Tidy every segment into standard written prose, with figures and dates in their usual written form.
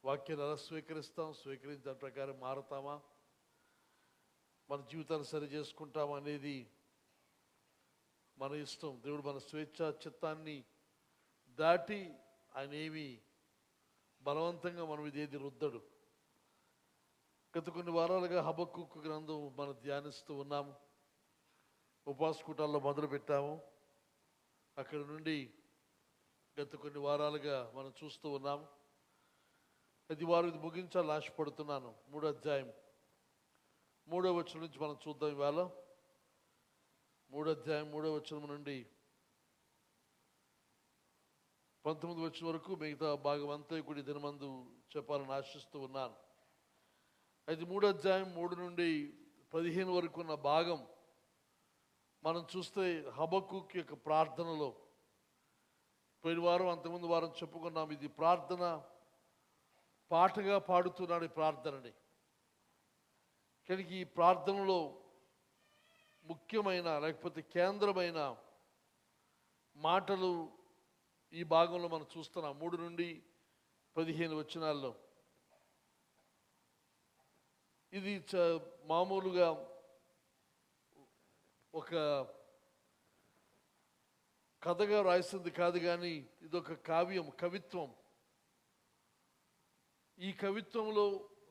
వాక్యాన్ని ఎలా స్వీకరిస్తాం, స్వీకరించి దాని ప్రకారం మారుతామా, మన జీవితాన్ని సరి చేసుకుంటామా అనేది మన ఇష్టం. దేవుడు మన స్వేచ్ఛా చిత్తాన్ని దాటి ఆయన ఏమి బలవంతంగా మనం ఇదేది రుద్దడు. గత కొన్ని వారాలుగా హబక్కూకు గ్రంథం మనం ధ్యానిస్తూ ఉన్నాము. ఉపవాస కూటాల్లో మొదలు పెట్టాము. అక్కడి నుండి గత కొన్ని వారాలుగా మనం చూస్తూ ఉన్నాము. ఇది వారు ఇది ముగించాలని ఆశపడుతున్నాను. 3వ అధ్యాయం 3వ వచనం నుంచి మనం చూద్దాం. ఇవాళ 3వ అధ్యాయం 3వ వచనం నుండి 19 వచనం వరకు మిగతా భాగం అంతా కూడా దినమందు చెప్పాలని ఆశిస్తూ ఉన్నాను. అయితే 3వ అధ్యాయం 3 నుండి 15 వరకు ఉన్న భాగం మనం చూస్తే హబక్కూకు యొక్క ప్రార్థనలో పోయిన వారం అంతకుముందు వారం చెప్పుకున్నాం. ఇది ప్రార్థన పాటగా పాడుతున్నాడు ఈ ప్రార్థనని. కానీ ఈ ప్రార్థనలో ముఖ్యమైన లేకపోతే కేంద్రమైన మాటలు ఈ భాగంలో మనం చూస్తున్నాం. 3 నుండి 15 వచనాల్లో ఇది మామూలుగా ఒక కథగా రాసింది కాదు, కానీ ఇదొక కావ్యం, కవిత్వం. ఈ కవిత్వంలో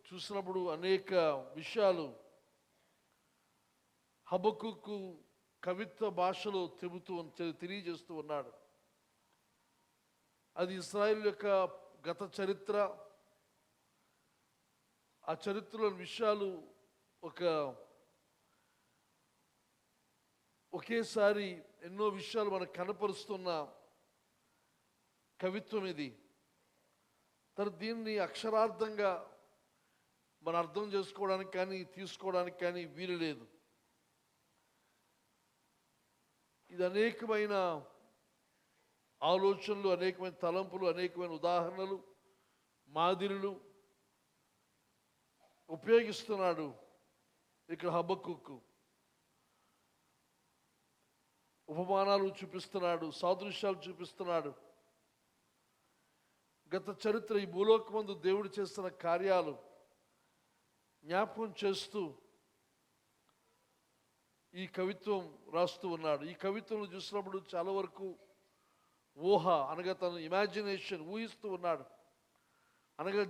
చూసినప్పుడు అనేక విషయాలు హబక్కూకు కవిత్వ భాషలో తెలియజేస్తూ ఉన్నాడు. అది ఇశ్రాయేలు యొక్క గత చరిత్ర, ఆ చరిత్రలోని విషయాలు ఒకేసారి ఎన్నో విషయాలు మనకు కనపరుస్తున్న కవిత్వం ఇది. దీన్ని అక్షరార్థంగా మనం అర్థం చేసుకోవడానికి కానీ తీసుకోవడానికి కానీ వీలు లేదు. ఇది అనేకమైన ఆలోచనలు, అనేకమైన తలంపులు, అనేకమైన ఉదాహరణలు, మాదిరులు ఉపయోగిస్తున్నాడు ఇక్కడ హబక్కూకు. ఉపమానాలు చూపిస్తున్నాడు, సాదృశ్యాలు చూపిస్తున్నాడు. గత చరిత్ర, ఈ భూలోకమందు దేవుడు చేస్తున్న కార్యాలు జ్ఞాపకం చేస్తూ ఈ కవిత్వం రాస్తూ ఉన్నాడు. ఈ కవిత్వం చూసినప్పుడు చాలా వరకు ఊహ అనగా తన ఇమాజినేషన్ ఊహిస్తూ ఉన్నాడు. అనగా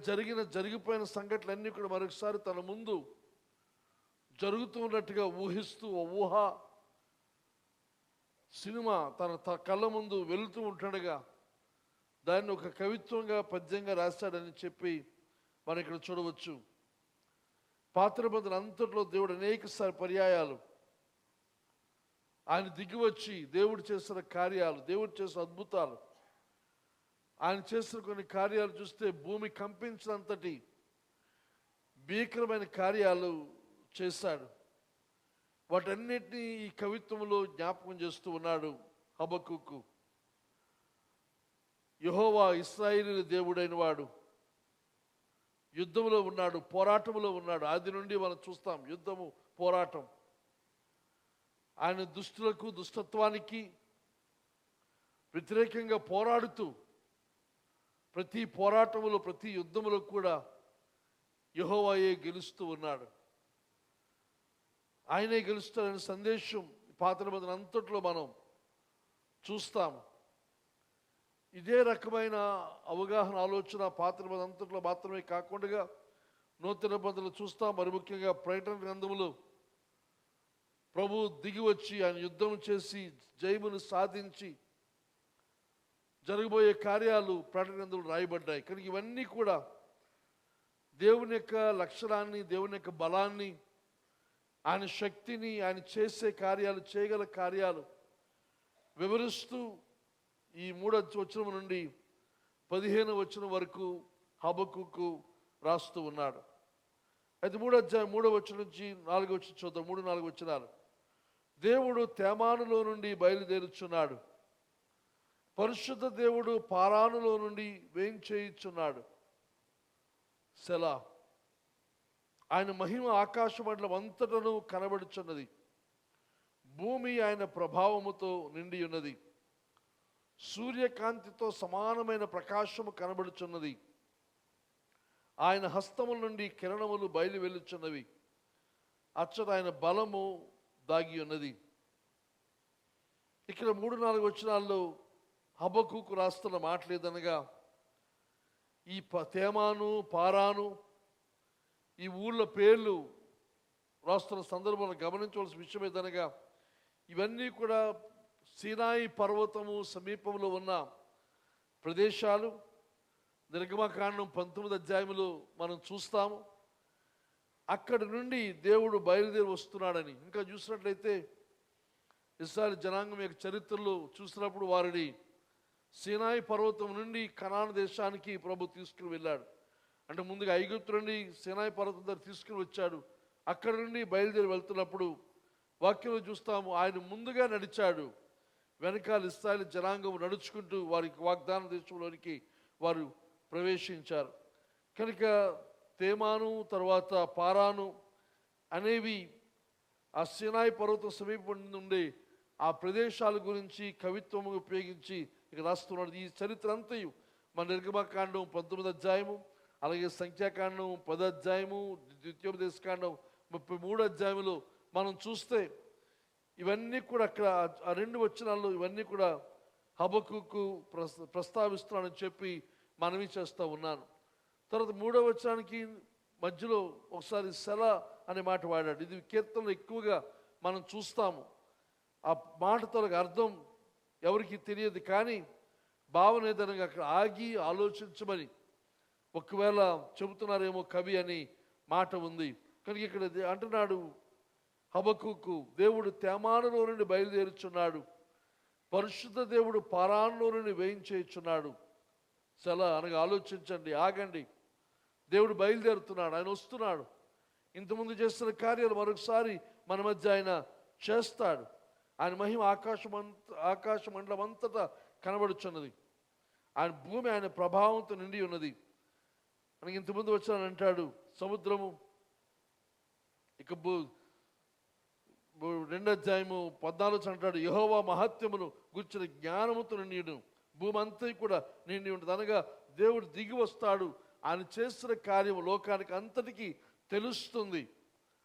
జరిగిపోయిన సంఘటనలన్నీ కూడా మరొకసారి తన ముందు జరుగుతూ ఉన్నట్టుగా ఊహిస్తూ, ఊహ సినిమా తన కళ్ళ ముందు వెళుతూ ఉంటాడుగా దాన్ని ఒక కవిత్వంగా పద్యంగా రాశాడని చెప్పి మనం ఇక్కడ చూడవచ్చు. పాత నిబంధన అంతట్లో దేవుడు అనేకసారి పర్యాయాలు ఆయన దిగివచ్చి దేవుడు చేసిన కార్యాలు, దేవుడు చేసిన అద్భుతాలు, ఆయన చేసిన కొన్ని కార్యాలు చూస్తే భూమి కంపించినంతటి భీకరమైన కార్యాలు చేశాడు. వాటన్నిటినీ ఈ కవిత్వంలో జ్ఞాపకం చేస్తూ ఉన్నాడు హబక్కూకు. యెహోవా ఇశ్రాయేలీయుల దేవుడైన వాడు యుద్ధంలో ఉన్నాడు, పోరాటంలో ఉన్నాడు. ఆది నుండి మనం చూస్తాం యుద్ధము, పోరాటం. ఆయన దుష్టులకు, దుష్టత్వానికి వ్యతిరేకంగా పోరాడుతూ ప్రతి పోరాటంలో, ప్రతి యుద్ధంలో కూడా యెహోవాయే గెలుస్తూ ఉన్నాడు. ఆయనే గెలుస్తాడనే సందేశం పాత నిబంధన అంతట్లో మనం చూస్తాము. ఇదే రకమైన అవగాహన, ఆలోచన పాత నిబంధన అంతట్లో మాత్రమే కాకుండా నూతన నిబంధనలు చూస్తాం. మరి ముఖ్యంగా ప్రకటన గ్రంథములు ప్రభు దిగి వచ్చి ఆయన యుద్ధం చేసి జయమును సాధించి జరగబోయే కార్యాలు ప్రకటన గ్రంథంలో రాయబడ్డాయి. కనుక ఇవన్నీ కూడా దేవుని యొక్క లక్షణాన్ని, దేవుని యొక్క బలాన్ని, ఆయన శక్తిని, ఆయన చేసే కార్యాలు, చేయగల కార్యాలు వివరిస్తూ ఈ 3వ వచనం నుండి 15వ వచనం వరకు హబక్కూకు రాస్తూ ఉన్నాడు. అయితే 3వ అధ్యాయం 3వ వచనం నుంచి 4వ వచనం చూద్దాం. 3, 4 వచనాలు. దేవుడు తేమానులో నుండి బయలుదేరుచున్నాడు, పరిశుద్ధ దేవుడు పారానులో నుండి వేంచేయుచున్నాడు. సెలా. ఆయన మహిమ ఆకాశమండలం అంతటను కనబడుచున్నది. భూమి ఆయన ప్రభావముతో నిండి ఉన్నది. సూర్యకాంతితో సమానమైన ప్రకాశము కనబడుచున్నది. ఆయన హస్తముల నుండి కిరణములు బయలు వెళ్ళుచున్నవి. అచ్చట ఆయన బలము దాగి ఉన్నది. ఇక్కడ 3-4 వచనాల్లో హబక్కూకు రాస్తున్న మాటలేదనగా, ఈ తేమాను, పారాను, ఈ ఊళ్ళ పేర్లు రాస్తున్న సందర్భంలో గమనించవలసిన విషయం ఏదనగా, ఇవన్నీ కూడా సీనాయి పర్వతము సమీపంలో ఉన్న ప్రదేశాలు. నిర్గమకాండం 19 అధ్యాయంలో మనం చూస్తాము. అక్కడి నుండి దేవుడు బయలుదేరి వస్తున్నాడని. ఇంకా చూసినట్లయితే ఇశ్రాయేలు జనాంగం యొక్క చరిత్రలో చూసినప్పుడు వారిని సీనాయి పర్వతం నుండి కనాను దేశానికి ప్రభు తీసుకుని వెళ్ళాడు. అంటే ముందుగా ఐగుప్తు నుండి సీనాయి పర్వతం దగ్గర తీసుకుని వచ్చాడు. అక్కడి నుండి బయలుదేరి వెళ్తున్నప్పుడు వాక్యంలో చూస్తాము, ఆయన ముందుగా నడిచాడు, వెనకాల ఇశ్రాయేలు జనాంగం నడుచుకుంటూ వారికి వాగ్దాన దేశంలోనికి వారు ప్రవేశించారు. కనుక తేమాను తర్వాత పారాను అనేవి ఆ సీనాయి పర్వతం సమీపం నుండి ఆ ప్రదేశాల గురించి కవిత్వం ఉపయోగించి ఇక రాస్తున్నాడు. ఈ చరిత్ర అంతయు మన నిర్గమకాండం 19 అధ్యాయము, అలాగే సంఖ్యాకాండం 10 అధ్యాయము, ద్వితీయోపదేశకాండం 33 అధ్యాయములో మనం చూస్తే ఇవన్నీ కూడా అక్కడ ఆ 2 వచనాల్లో ఇవన్నీ కూడా హబక్కూకు ప్రస్తావిస్తున్నానని చెప్పి మనవి చేస్తూ ఉన్నాను. తర్వాత 3వ వచనానికి మధ్యలో ఒకసారి సెల అనే మాట వాడాడు. ఇది కీర్తనలో ఎక్కువగా మనం చూస్తాము. ఆ మాటతో అర్థం ఎవరికి తెలియదు, కానీ భావన ఏదనగా అక్కడ ఆగి ఆలోచించమని ఒకవేళ చెబుతున్నారేమో కవి అని మాట ఉంది. కనుక ఇక్కడ అంటున్నాడు హబక్కూకు, దేవుడు తేమానులో నుండి బయలుదేరుచున్నాడు, పరిశుద్ధ దేవుడు పారానులో నుండి వేయించేయుచున్నాడు. సెల అనగా ఆలోచించండి, ఆగండి. దేవుడు బయలుదేరుతున్నాడు, ఆయన వస్తున్నాడు. ఇంతకుముందు చేస్తున్న కార్యాలు మరొకసారి మన మధ్య ఆయన చేస్తాడు. ఆయన మహిమ ఆకాశ మండలం అంతటా కనబడుచున్నది. ఆయన భూమి ఆయన ప్రభావంతో నిండి ఉన్నది. మనకి ఇంతకుముందు వచ్చానని అంటాడు, సముద్రము ఇక 2 అధ్యాయము 14 అంటాడు, యెహోవా మహత్యమును గుర్చిన జ్ఞానముతో నిండి భూమి అంతా కూడా నిండి ఉంటుంది. అనగా దేవుడు దిగి వస్తాడు, ఆయన చేస్తున్న కార్యం లోకానికి అంతటికీ తెలుస్తుంది.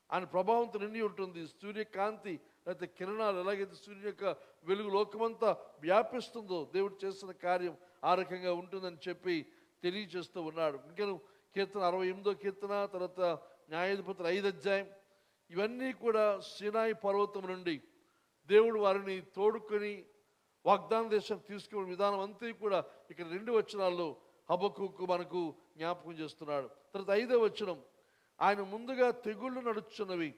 ఆయన ప్రభావంతో నిండి ఉంటుంది. సూర్యకాంతి లేకపోతే కిరణాలు ఎలాగైతే సూర్యుని యొక్క వెలుగు లోకమంతా వ్యాపిస్తుందో దేవుడు చేస్తున్న కార్యం ఆ రకంగా ఉంటుందని చెప్పి తెలియజేస్తూ ఉన్నాడు. ఇంకా కీర్తన 68వ కీర్తన, తర్వాత న్యాయాధిపతులు 5 అధ్యాయం, ఇవన్నీ కూడా సీనాయి పర్వతం నుండి దేవుడు వారిని తోడుకొని వాగ్దాన దేశం తీసుకునే విధానం అంతా కూడా ఇక్కడ 2 వచనాల్లో హబక్కూకు మనకు జ్ఞాపకం చేస్తున్నాడు. తర్వాత 5వ వచనం, ఆయన ముందుగా తెగుళ్ళు నడుచున్నవి,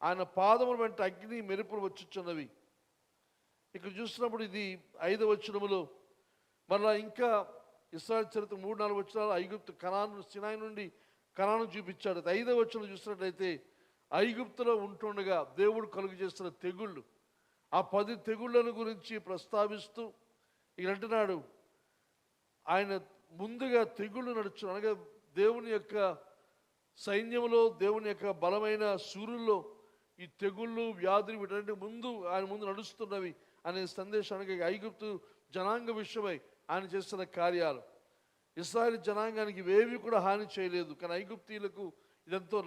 ఆయన పాదముల వెంట అగ్ని మెరుపులు వచ్చుచున్నవి. ఇక్కడ చూసినప్పుడు ఇది 5వ వచనములో మరలా ఇంకా ఇశ్రాయేలు చరిత్ర 3-4 వచనాలు ఐగుప్తు కనాను సీనాయి నుండి కనాను చూపించాడు. 5వ వచనం చూసినట్లయితే ఐగుప్తులో ఉంటుండగా దేవుడు కలుగు చేస్తున్న తెగుళ్ళు, ఆ 10 తెగుళ్ళను గురించి ప్రస్తావిస్తూ ఇక్కడ అంటున్నాడు, ఆయన ముందుగా తెగుళ్ళు నడుచు అనగా దేవుని యొక్క సైన్యంలో దేవుని యొక్క బలమైన సూర్యుల్లో ఈ తెగుళ్ళు వ్యాధులు వీటన్నిటి ఆయన ముందు నడుస్తున్నవి అనే సందేశానికి ఐగుప్తు జనాంగ విషయమై ఆయన చేస్తున్న కార్యాలు. ఇశ్రాయేలు జనాంగానికి ఇవేవి కూడా హాని చేయలేదు, కానీ ఐగుప్తీయులకు ఇదంతో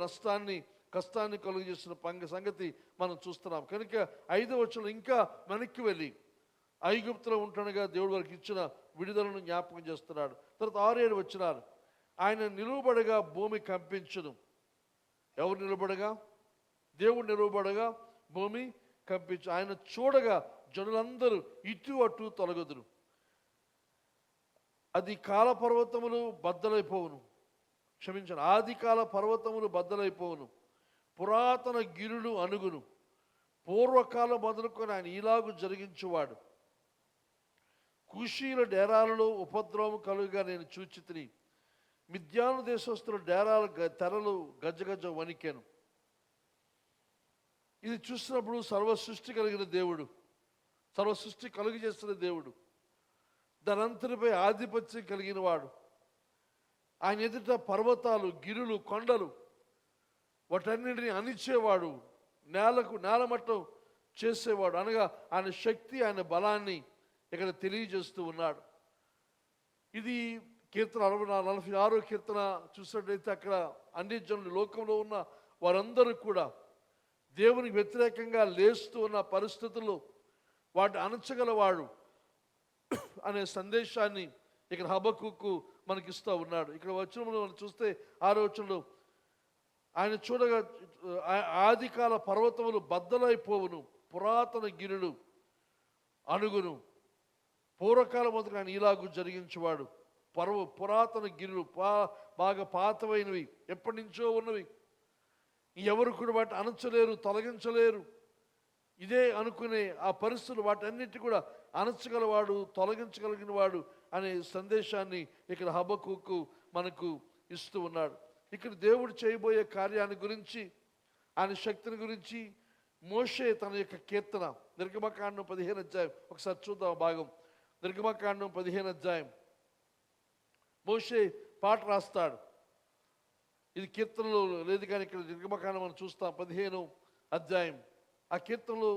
కష్టాన్ని కలుగు చేస్తున్న సంగతి మనం చూస్తున్నాం. కనుక 5వ వచనం ఇంకా వెనక్కి వెళ్ళి ఐగుప్తులో ఉంటుండగా దేవుడు వారికి ఇచ్చిన విడుదలను జ్ఞాపకం చేస్తున్నాడు. తర్వాత 6-7 వచనాలు, ఆయన నిలువబడగా భూమి కంపించును. ఎవరు నిలబడగా? దేవుడు నిలువబడగా భూమి కంపించు. ఆయన చూడగా జనులందరూ ఇటు అటు తొలగదురు. అది కాల పర్వతములు బద్దలైపోవును, క్షమించను, ఆది కాల పర్వతములు బద్దలైపోవును, పురాతన గిరులు అణుగును. పూర్వకాలం మొదలుకొని ఆయన ఇలాగు జరిగించువాడు. కూషీల డేరాలలో ఉపద్రవం కలుగా నేను చూచితిని, మిద్యాను దేశస్తుల డేరాల తెరలు గజగజ వణికెను. ఇది చూసినప్పుడు సర్వసృష్టి కలిగిన దేవుడు, సర్వసృష్టి కలుగు చేస్తున్న దేవుడు, దానంతటిపై ఆధిపత్యం కలిగిన వాడు, ఆయన ఎదుట పర్వతాలు, గిరులు, కొండలు వాటన్నిటిని అణిచేవాడు, నేలమట్టం చేసేవాడు. అనగా ఆయన శక్తి, ఆయన బలాన్ని ఇక్కడ తెలియజేస్తూ ఉన్నాడు. ఇది కీర్తన 46వ కీర్తన చూసినట్లయితే అక్కడ అన్ని జనులు లోకంలో ఉన్న వారందరూ కూడా దేవునికి వ్యతిరేకంగా లేస్తూ ఉన్న పరిస్థితుల్లో వాటిని అణచగలవాడు అనే సందేశాన్ని ఇక్కడ హబక్కుకు మనకిస్తూ ఉన్నాడు. ఇక్కడ వచనంలో మనం చూస్తే 6వ వచనంలో ఆయన చూడగా ఆదికాల పర్వతములు బద్దలైపోవును, పురాతన గిరులు అణుగును. పూర్వకాలం మొదటి ఆయన ఇలాగూ జరిగించేవాడు. పురాతన గిరులు బాగా పాతవైనవి, ఎప్పటి నుంచో ఉన్నవి, ఎవరు కూడా వాటిని అణచలేరు, తొలగించలేరు. ఇదే అనుకునే ఆ పరిస్థితులు వాటన్నిటి కూడా అణచగలవాడు, తొలగించగలిగిన వాడు అనే సందేశాన్ని ఇక్కడ హబక్కుకు మనకు ఇస్తూ ఉన్నాడు. ఇక్కడ దేవుడు చేయబోయే కార్యాన్ని గురించి, ఆయన శక్తిని గురించి మోషే తన యొక్క కీర్తన నిర్గమకాండం 15వ అధ్యాయం ఒకసారి చూద్దాం భాగం. నిర్గమకాండం 15వ అధ్యాయం మోషే పాట రాస్తాడు. ఇది కీర్తనలో లేదు కానీ ఇక్కడ నిర్గమకాండం మనం చూస్తాం 15వ అధ్యాయం. ఆ కీర్తనలో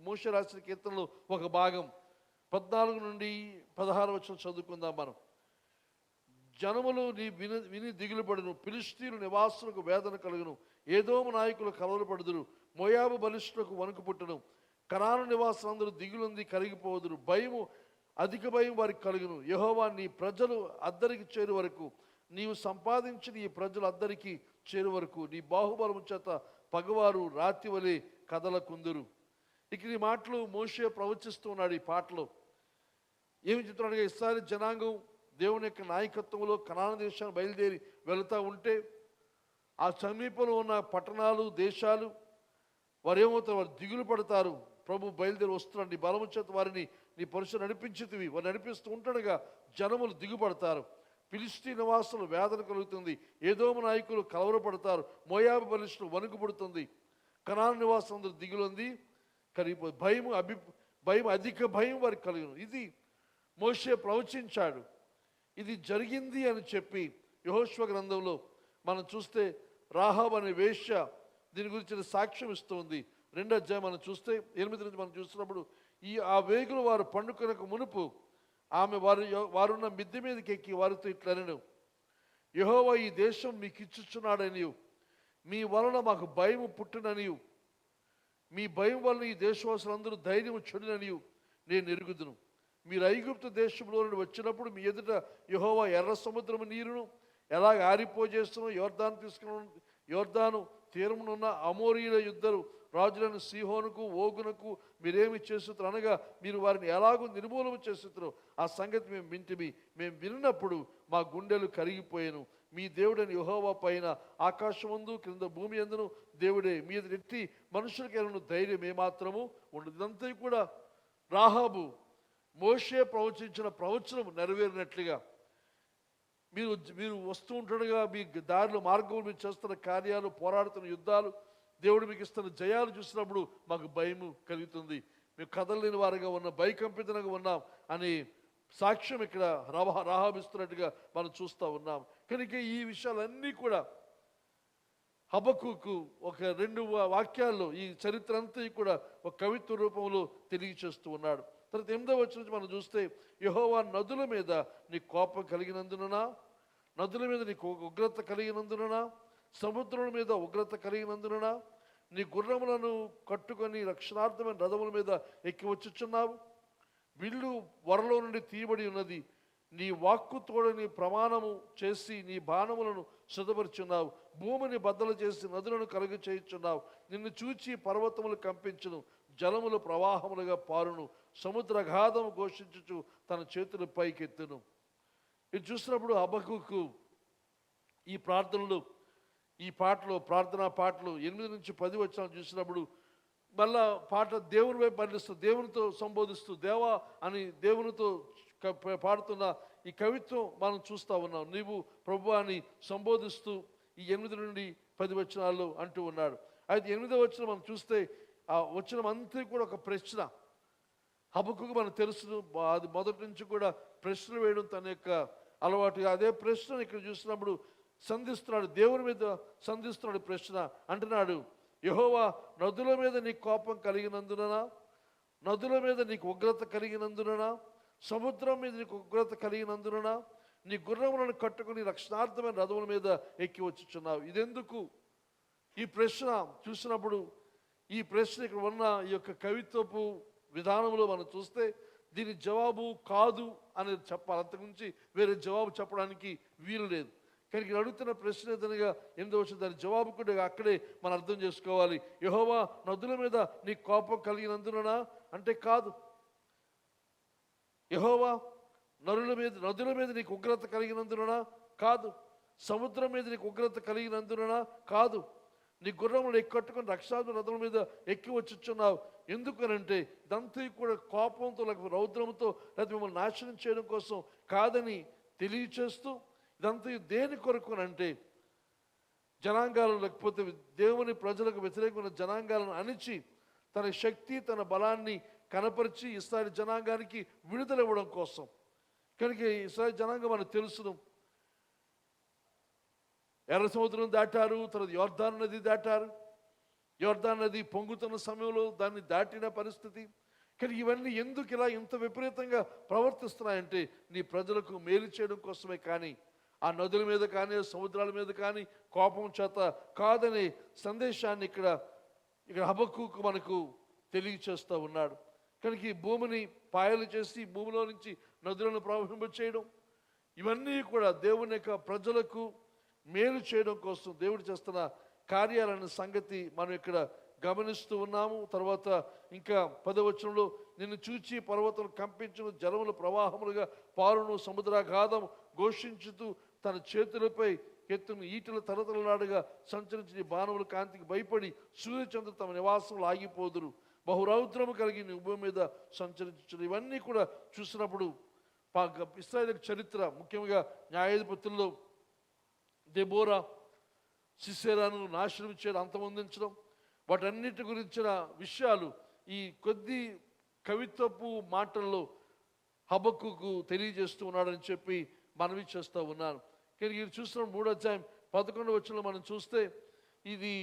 మోషే రాసిన కీర్తనలో ఒక భాగం 14 నుండి 16 వచనం చదువుకుందాం మనం. జనములు నీ విని దిగులుపడును, ఫిలిష్తీయుల నివాసులకు వేదన కలుగును, ఏదోము నాయకులు కలవరపడుదురు, మోయాబు బలిష్ఠులకు వణుకు పుట్టును, కనాను నివాసులందరూ దిగులుంది కరిగిపోదురు, భయము అధిక భయం వారికి కలుగును. యెహోవా నీ ప్రజలు అద్దరికి చేరు వరకు, నీవు సంపాదించిన ఈ ప్రజలు అద్దరికి చేరు వరకు నీ బాహుబలము చేత పగవారు రాతి వలె కదలకుందురు. ఇక్కడ ఈ మాటలు మోషే ప్రవచిస్తూ ఉన్నాడు. ఈ పాటలో ఏమి చెప్తున్నాడుగా, ఇశ్రాయేలు జనాంగం దేవుని యొక్క నాయకత్వంలో కనాను దేశాన్ని బయలుదేరి వెళుతూ ఉంటే ఆ సమీపంలో ఉన్న పట్టణాలు, దేశాలు వారు ఏమవుతారు, వారు దిగులు పడతారు. ప్రభు బయలుదేరి వస్తున్నాడు, నీ బలము చేత వారిని నీ పరుషు నడిపించితివి. వారు నడిపిస్తూ ఉంటుండగా జనములు దిగుపడతారు, ఫిలిష్తీ నివాసులు వేదన కలుగుతుంది, ఏదోము నాయకులు కలవరపడతారు, మోయాబు బలిష్ఠులు వణుకు పుడుతుంది, కనాను నివాసులందరూ దిగులుంది కరిగిపోయి భయం అధిక భయం వారికి కలుగును. ఇది మోషే ప్రవచించాడు. ఇది జరిగింది అని చెప్పి యెహోషువ గ్రంథంలో మనం చూస్తే రాహాబ్ అనే వేశ్య దీని గురించి సాక్ష్యం ఇస్తూ ఉంది. 2వ అధ్యాయం మనం చూస్తే 8 నుంచి మనం చూస్తున్నప్పుడు ఆ వేగులు వారు పండుకొనకు మునుపు ఆమె వారున్న మిద్దె మీదకి ఎక్కి వారితో ఇట్లనెను, యెహోవా ఈ దేశం మీకు ఇచ్చుచున్నాడనియు, మీ వలన మాకు భయము పుట్టిననియు, మీ భయం వలన ఈ దేశవాసులందరూ ధైర్యం చెడుననియు నేను ఎరుగుదును. మీరు ఐగుప్తు దేశంలో నుండి వచ్చినప్పుడు మీ ఎదుట యెహోవా ఎర్ర సముద్రము నీరును ఎలాగ ఆరిపోజేస్తున్నో యోర్దాను తీరమునున్న అమోరీయుల యుద్ధరు రాజులను సీహోనుకు ఓగునకు మీరేమి చేస్తున్నారు అనగా మీరు వారిని ఎలాగూ నిర్మూలన చేస్తున్నారు ఆ సంగతి మేము వింటిమి. మేము విన్నప్పుడు మా గుండెలు కరిగిపోయాను. మీ దేవుడని యెహోవా పైన ఆకాశమందు క్రింద భూమి అందును దేవుడే, మీద ఎట్టి మనుషులకి ఎలను ధైర్యం ఏమాత్రము ఉండదు. ఇదంతా కూడా రాహాబు మోషే ప్రవచించిన ప్రవచనం నెరవేరినట్లుగా మీరు వస్తూ ఉంటుండగా మీ దారిలో మార్గంలో మీరు చేస్తున్న కార్యాలు, పోరాడుతున్న యుద్ధాలు, దేవుడు మీకు ఇస్తున్న జయాలు చూసినప్పుడు మాకు భయము కలుగుతుంది. మేము కదలలేని వారుగా ఉన్నాం, భయకంపితంగా ఉన్నాం అని సాక్ష్యం ఇక్కడ రాహాబు ఇస్తున్నట్టుగా మనం చూస్తూ ఉన్నాం. కనుక ఈ విషయాలన్నీ కూడా హబక్కుకు ఒక 2 వాక్యాల్లో ఈ చరిత్ర అంతా కూడా ఒక కవిత్వ రూపంలో తెలియచేస్తూ ఉన్నాడు. తర్వాత 8వ వచనం నుంచి మనం చూస్తే యెహోవా నదుల మీద నీ కోపం కలిగినందున, నదుల మీద నీకు ఉగ్రత కలిగినందున, సముద్రం మీద ఉగ్రత కలిగినందున నీ గుర్రములను కట్టుకొని రక్షణార్థమైన రథముల మీద ఎక్కి వచ్చుచున్నావు. విల్లు వరలో నుండి తీయబడి ఉన్నది, నీ వాక్కు తోడని ప్రమాణము చేసి నీ బాణములను సిద్ధపరుచున్నావు. భూమిని బద్దలు చేసి నదులను కలుగు చేయుచున్నావు. నిన్ను చూచి పర్వతములు కంపించును, జలములు ప్రవాహములుగా పారును, సముద్రఘాతము ఘోషించుచు తన చేతులు పైకెత్తును. ఇది చూసినప్పుడు హబక్కుకు ఈ ప్రార్థనలు, ఈ పాటలు, ప్రార్థనా పాటలు 8 నుంచి 10 వచనాలు చూసినప్పుడు మళ్ళా పాట దేవుని వైపు మళ్ళిస్తూ, దేవునితో సంబోధిస్తూ, దేవా అని దేవునితో పాడుతున్న ఈ కవిత్వం మనం చూస్తూ ఉన్నాం. నీవు ప్రభు అని సంబోధిస్తూ ఈ 8 నుండి 10 వచనాల్లో అంటూ ఉన్నాడు. అయితే 8వ వచనం మనం చూస్తే ఆ వచనం అంతా కూడా ఒక ప్రశ్న. హబక్కుకు మనకు తెలుసు, అది మొదటి నుంచి కూడా ప్రశ్నలు వేయడం తన యొక్క అలవాటు. అదే ప్రశ్న ఇక్కడ చూసినప్పుడు సంధిస్తున్నాడు, దేవుని మీద సంధిస్తున్నాడు ప్రశ్న. అంటున్నాడు, యెహోవా నదుల మీద నీకు కోపం కలిగినందున, నదుల మీద నీకు ఉగ్రత కలిగినందున, సముద్రం మీద నీకు ఉగ్రత కలిగినందున, నీ గుర్రములను కట్టుకుని రక్షణార్థమైన రథముల మీద ఎక్కి వచ్చుచున్నావు. ఇదెందుకు? ఈ ప్రశ్న చూసినప్పుడు, ఈ ప్రశ్న ఇక్కడ ఉన్న ఈ యొక్క కవిత్వపు విధానంలో మనం చూస్తే దీని జవాబు కాదు అనేది చెప్పాలి. అంతకుమించి వేరే జవాబు చెప్పడానికి వీలు లేదు. కానీ ఇక్కడ అడుగుతున్న ప్రశ్న ఏదనగా 8వ వచనం, దాని జవాబు కూడా అక్కడే మనం అర్థం చేసుకోవాలి. యెహోవా నదుల మీద నీ కోపం కలిగినందున అంటే కాదు. యెహోవా నదుల మీద నీకు ఉగ్రత కలిగినందున కాదు. సముద్రం మీద నీకు ఉగ్రత కలిగినందున కాదు. నీ గుర్రములు ఎక్కట్టుకుని రక్షార్థ రథముల మీద ఎక్కి వచ్చుచున్నావు. ఎందుకనంటే ఇదంతా కూడా కోపంతో లేకపోతే రౌద్రంతో లేకపోతే మిమ్మల్ని నాశనం చేయడం కోసం కాదని తెలియచేస్తూ, ఇదంతా దేని కొరకునంటే జనాంగాలు లేకపోతే దేవుని ప్రజలకు వ్యతిరేకమైన జనాంగాలను అణిచి తన శక్తి తన బలాన్ని కనపరిచి ఇశ్రాయేలు జనాంగానికి విడుదల ఇవ్వడం కోసం. కనుక ఇశ్రాయేలు జనాంగం మనకు తెలుసును. ఎర్ర సముద్రం దాటారు, తర్వాత యోర్దాను నది దాటారు. యోర్దాను నది పొంగుతున్న సమయంలో దాన్ని దాటిన పరిస్థితి. కానీ ఇవన్నీ ఎందుకు ఇలా ఇంత విపరీతంగా ప్రవర్తిస్తున్నాయంటే నీ ప్రజలకు మేలు చేయడం కోసమే, కానీ ఆ నదుల మీద కానీ సముద్రాల మీద కానీ కోపం చేత కాదనే సందేశాన్ని ఇక్కడ హబక్కూకు మనకు తెలియచేస్తూ ఉన్నాడు. కనుక ఈ భూమిని పాయలు చేసి భూమిలో నుంచి నదులను ప్రవహింపచేయడం, ఇవన్నీ కూడా దేవుని యొక్క ప్రజలకు మేలు చేయడం కోసం దేవుడు చేస్తున్న కార్యాలన్న సంగతి మనం ఇక్కడ గమనిస్తూ ఉన్నాము. తర్వాత ఇంకా 10వ వచనంలో, నిన్ను చూచి పర్వతం కంపించును, జలముల ప్రవాహములుగా పారును, సముద్రాఘాతం ఘోషించుతూ తన చేతులపై ఎత్తును ఈటల తరతలలాడుగా సంచరించి బాణముల కాంతికి భయపడి సూర్యచంద్రుడు తమ నివాసంలో ఆగిపోదురు. బహురౌద్రము కలిగి నీ భూమి మీద సంచరించు. ఇవన్నీ కూడా చూసినప్పుడు ఇశ్రాయేలు చరిత్ర, ముఖ్యంగా న్యాయాధిపతుల్లో దెబోరా సిసెరాను నాశనం చేయడం, అంతమొందించడం, వాటన్నిటి గురించిన విషయాలు ఈ కొద్ది కవిత్వపు మాటల్లో హబక్కూకు తెలియజేస్తూ ఉన్నాడని చెప్పి మనవి చేస్తూ ఉన్నాను. కానీ ఇది చూస్తున్న 3వ అధ్యాయం 11వ వచనంలో మనం చూస్తే, ఇది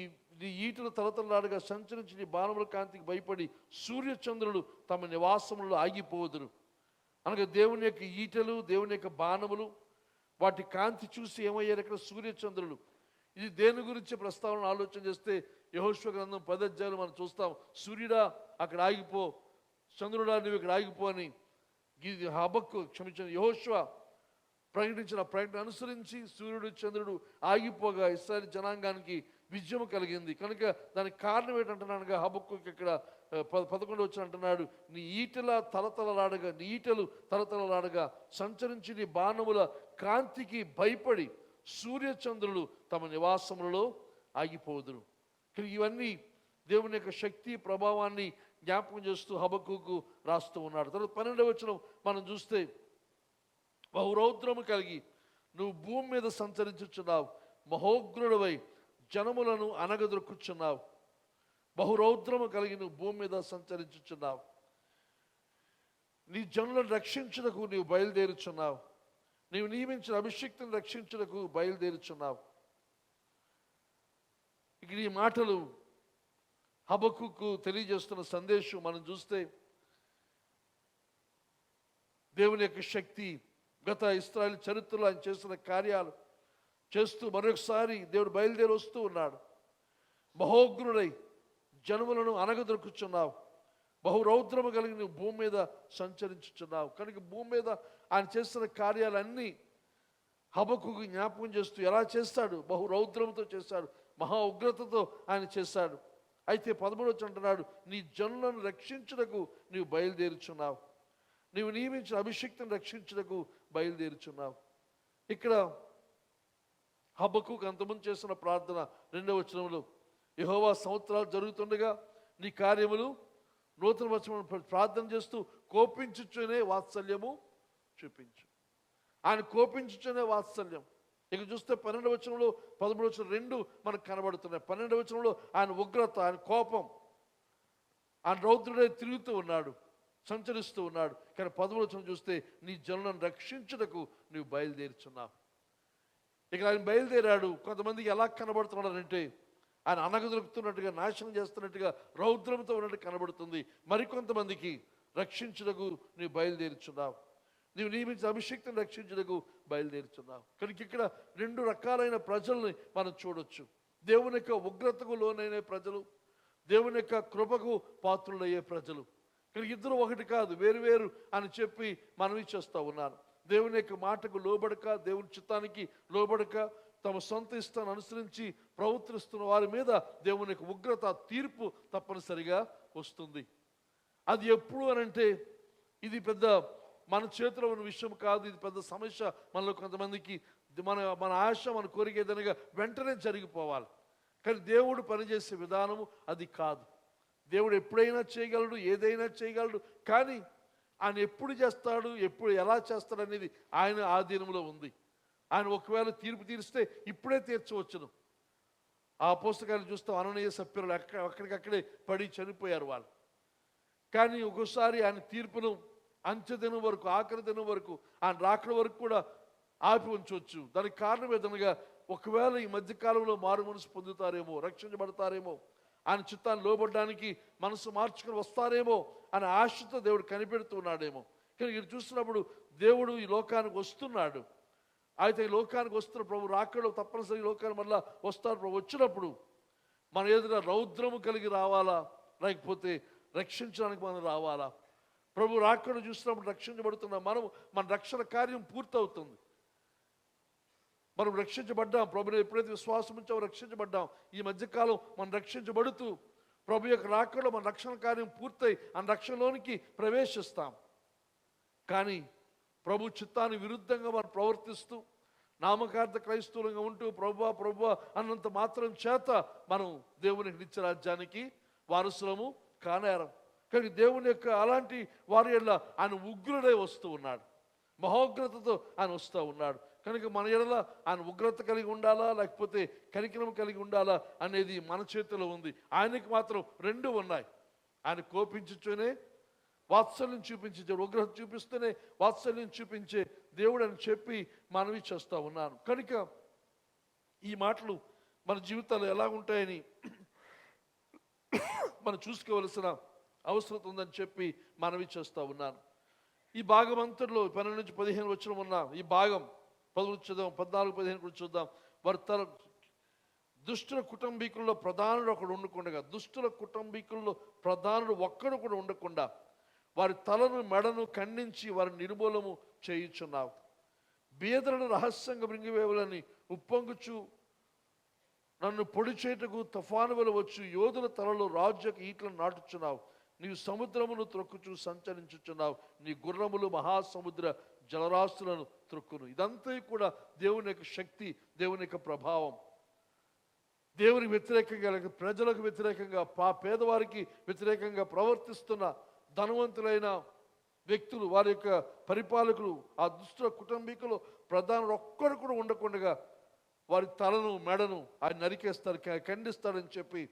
ఈటల తలతలలాడుగా సంచరించి నీ బాణముల కాంతికి భయపడి సూర్యచంద్రులు తమ నివాసములలో ఆగిపోదురు. అనగా దేవుని యొక్క ఈటలు, దేవుని యొక్క బాణములు, వాటి కాంతి చూసి ఏమయ్యారు ఇక్కడ? సూర్యచంద్రులు. ఇది దేని గురించి ప్రస్తావన ఆలోచన చేస్తే యెహోషువ గ్రంథం 10వ అధ్యాయంలో మనం చూస్తాం. సూర్యుడా అక్కడ ఆగిపో, చంద్రుడా నువ్వు ఇక్కడ ఆగిపో అని యెహోషువ ప్రకటించిన ప్రకటన అనుసరించి సూర్యుడు చంద్రుడు ఆగిపోగా ఇశ్రాయేలు జనాంగానికి విజయం కలిగింది. కనుక దానికి కారణం ఏంటంటున్నానుగా హబక్కూకు ఇక్కడ 11వ వచనం అంటున్నాడు, నీ ఈటలు తలతలలాడగా సంచరించి నీ బాణముల కాంతికి భయపడి సూర్యచంద్రులు తమ నివాసములలో ఆగిపోదురు. ఇవన్నీ దేవుని యొక్క శక్తి ప్రభావాన్ని జ్ఞాపకం చేస్తూ హబక్కూకు రాస్తూ ఉన్నాడు. తర్వాత 12వ వచనం మనం చూస్తే, బహురౌద్రము కలిగి నువ్వు భూమి మీద సంచరించుచున్నావు, మహోగ్రుడవై జనములను అనగదొరుకుచున్నావు. బహురౌద్రము కలిగి నువ్వు భూమి మీద సంచరించుచున్నావు. నీ జనులను రక్షించుటకు నీవు బయలుదేరుచున్నావు. నీవు నియమించిన అభిషిక్తుని రక్షించుటకు బయలుదేరుచున్నావు. ఇక ఈ మాటలు హబక్కూకు తెలియజేస్తున్న సందేశం మనం చూస్తే, దేవుని యొక్క శక్తి, గత ఇశ్రాయేలు చరిత్రలో ఆయన చేస్తున్న కార్యాలు చేస్తూ మరొకసారి దేవుడు బయలుదేరి వస్తూ ఉన్నాడు. మహోగ్రుడై జనములను అనగదొరుకుచున్నావు, బహురౌద్రము కలిగి నువ్వు భూమి మీద సంచరించుచున్నావు. కనుక భూమి మీద ఆయన చేస్తున్న కార్యాలన్నీ హబక్కూకు జ్ఞాపకం చేస్తూ ఎలా చేస్తాడు? బహురౌద్రంతో చేస్తాడు, మహా ఉగ్రతతో ఆయన చేస్తాడు. అయితే 13వ వచనం అంటున్నాడు, నీ జనులను రక్షించుటకు నీవు బయలుదేరుచున్నావు, నీవు నియమించిన అభిషిక్తుని రక్షించుటకు బయలుదేరుచున్నావు. ఇక్కడ హబక్కూకు అంతకుముందు చేస్తున్న ప్రార్థన 2వ వచనంలో, యెహోవా సంవత్సరాలు జరుగుతుండగా నీ కార్యములు నూతన వచనం ప్రార్థన చేస్తూ కోపించుచునే వాత్సల్యము చూపించు. ఆయన కోపించుచునే వాత్సల్యం. ఇక చూస్తే 12వ వచనంలో 13వ వచనం 2 మనకు కనబడుతున్నాయి. 12వ వచనంలో ఆయన ఉగ్రత, ఆయన కోపం, ఆయన రౌద్రుడై తిరుగుతూ ఉన్నాడు, సంచరిస్తూ ఉన్నాడు. కానీ 10వ వచనం చూస్తే నీ జనులను రక్షించుటకు నువ్వు బయలుదేరుచున్నావు. ఇక ఆయన బయలుదేరాడు. కొంతమందికి ఎలా కనబడుతున్నాడంటే ఆయన అనగదొరుకుతున్నట్టుగా, నాశనం చేస్తున్నట్టుగా, రౌద్రంతో ఉన్నట్టు కనబడుతుంది. మరికొంతమందికి రక్షించుటకు నువ్వు బయలుదేరుచున్నావు. నీవు నియమించిన అభిషేక్తిని రక్షించుటకు బయలుదేరుతున్నావు. కనుక ఇక్కడ 2 రకాలైన ప్రజల్ని మనం చూడొచ్చు. దేవుని యొక్క ఉగ్రతకు లోనైన ప్రజలు, దేవుని యొక్క కృపకు పాత్రులయ్యే ప్రజలు. కనుక ఇద్దరు ఒకటి కాదు, వేరు అని చెప్పి మనవి చేస్తూ ఉన్నాను. దేవుని యొక్క మాటకు లోబడక, దేవుని చిత్తానికి లోబడక, తమ సొంత ఇష్టాన్ని అనుసరించి ప్రవర్తిస్తున్న వారి మీద దేవుని యొక్క ఉగ్రత, తీర్పు తప్పనిసరిగా వస్తుంది. అది ఎప్పుడు అనంటే ఇది పెద్ద మన చేతిలో ఉన్న విషయం కాదు. ఇది పెద్ద సమస్య. మనలో కొంతమందికి మన ఆశ, మన కోరిక ఏదనగా వెంటనే జరిగిపోవాలి. కానీ దేవుడు పనిచేసే విధానము అది కాదు. దేవుడు ఎప్పుడైనా చేయగలడు, ఏదైనా చేయగలడు. కానీ ఆయన ఎప్పుడు చేస్తాడు, ఎప్పుడు ఎలా చేస్తాడు అనేది ఆయన ఆధీనంలో ఉంది. ఆయన ఒకవేళ తీర్పు తీరిస్తే ఇప్పుడే తీర్చవచ్చును. ఆ పుస్తకాన్ని చూస్తాం, అననీయ సభ్యులు అక్కడికక్కడే పడి చనిపోయారు వాళ్ళు. కానీ ఒక్కోసారి ఆయన తీర్పును అంచెదినం వరకు, ఆఖరి దినం వరకు, ఆయన రాకడ వరకు కూడా ఆపి ఉంచవచ్చు. దానికి కారణం ఏదనగా ఒకవేళ ఈ మధ్యకాలంలో మారు మనసు పొందుతారేమో, రక్షించబడతారేమో, ఆయన చిత్తాన్ని లోబడడానికి మనసు మార్చుకొని వస్తారేమో అనే ఆశతో దేవుడు కనిపెడుతున్నాడేమో. కానీ ఇది చూస్తున్నప్పుడు దేవుడు ఈ లోకానికి వస్తున్నాడు. అయితే ఈ లోకానికి వస్తున్న ప్రభు రాకడో తప్పనిసరి ఈ లోకానికి మళ్ళా వస్తారు. ప్రభు వచ్చినప్పుడు మన ఎదుట రౌద్రము కలిగి రావాలా, లేకపోతే రక్షించడానికి మనం రావాలా? ప్రభు రాకడ చూసినప్పుడు రక్షించబడుతున్నాం. మన రక్షణ కార్యం పూర్తవుతుంది. మనం రక్షించబడ్డాం. ప్రభుని ఎప్పుడైతే విశ్వాసం ఉంచామో రక్షించబడ్డాం. ఈ మధ్యకాలం మనం రక్షించబడుతూ ప్రభు యొక్క రాకడలో మన రక్షణ కార్యం పూర్తయి ఆ రక్షణలోనికి ప్రవేశిస్తాం. కానీ ప్రభు చిత్తానికి విరుద్ధంగా మనం ప్రవర్తిస్తూ నామకార్థ క్రైస్తవులంగా ఉంటూ ప్రభువా అన్నంత మాత్రం చేత మనం దేవుని నిత్య రాజ్యానికి వారసులము కానేరం. కానీ దేవుని యొక్క అలాంటి వారి ఎడల ఆయన ఉగ్రుడై వస్తూ ఉన్నాడు. మహోగ్రతతో ఆయన వస్తూ ఉన్నాడు. కనుక మన ఎడల ఆయన ఉగ్రత కలిగి ఉండాలా, లేకపోతే కనికరం కలిగి ఉండాలా అనేది మన చేతిలో ఉంది. ఆయనకి మాత్రం 2 ఉన్నాయి. ఆయన కోపించుతూనే వాత్సల్యం చూపించే, ఉగ్రత చూపిస్తూనే వాత్సల్యం చూపించే దేవుడు అని చెప్పి మనవి చేస్తూ ఉన్నాను. కనుక ఈ మాటలు మన జీవితాలు ఎలా ఉంటాయని మనం చూసుకోవలసిన అవసరం ఉందని చెప్పి మనవి చేస్తూ ఉన్నాను. ఈ భాగం అంతట్లో 12 నుంచి 15 వచనం ఉన్న ఈ భాగం 14, 15 కూడా చూద్దాం. వారి దుష్టుల కుటుంబీకుల్లో ప్రధానుడు ఒకడు ఉండకుండా, దుష్టుల కుటుంబీకుల్లో ప్రధానుడు ఒక్కడు కూడా ఉండకుండా వారి తలను మెడను ఖండించి వారి నిర్మూలము చేయుచున్నావు. బీదలను రహస్యంగా మృంగివేయాలని ఉప్పొంగుచు నన్ను పొడి చేయుటకు తుఫాను వలె వచ్చు యోధుల తలలో రాజు యొక్క ఈట్లను నాటుచున్నావు. నీవు సముద్రమును త్రొక్కుచు సంచరించుచున్నావు. నీ గుర్రములు మహాసముద్ర జలరాశులను త్రొక్కును. ఇదంతా కూడా దేవుని యొక్క శక్తి, దేవుని యొక్క ప్రభావం. దేవునికి వ్యతిరేకంగా, లేక ప్రజలకు వ్యతిరేకంగా, పేదవారికి వ్యతిరేకంగా ప్రవర్తిస్తున్న ధనవంతులైన వ్యక్తులు, వారి యొక్క పరిపాలకులు, ఆ దుష్ట కుటుంబీకులు ప్రధానుడు ఒక్కడు కూడా ఉండకుండా వారి తలను మెడను ఆయన నరికేస్తారు, ఖండిస్తాడని చెప్పి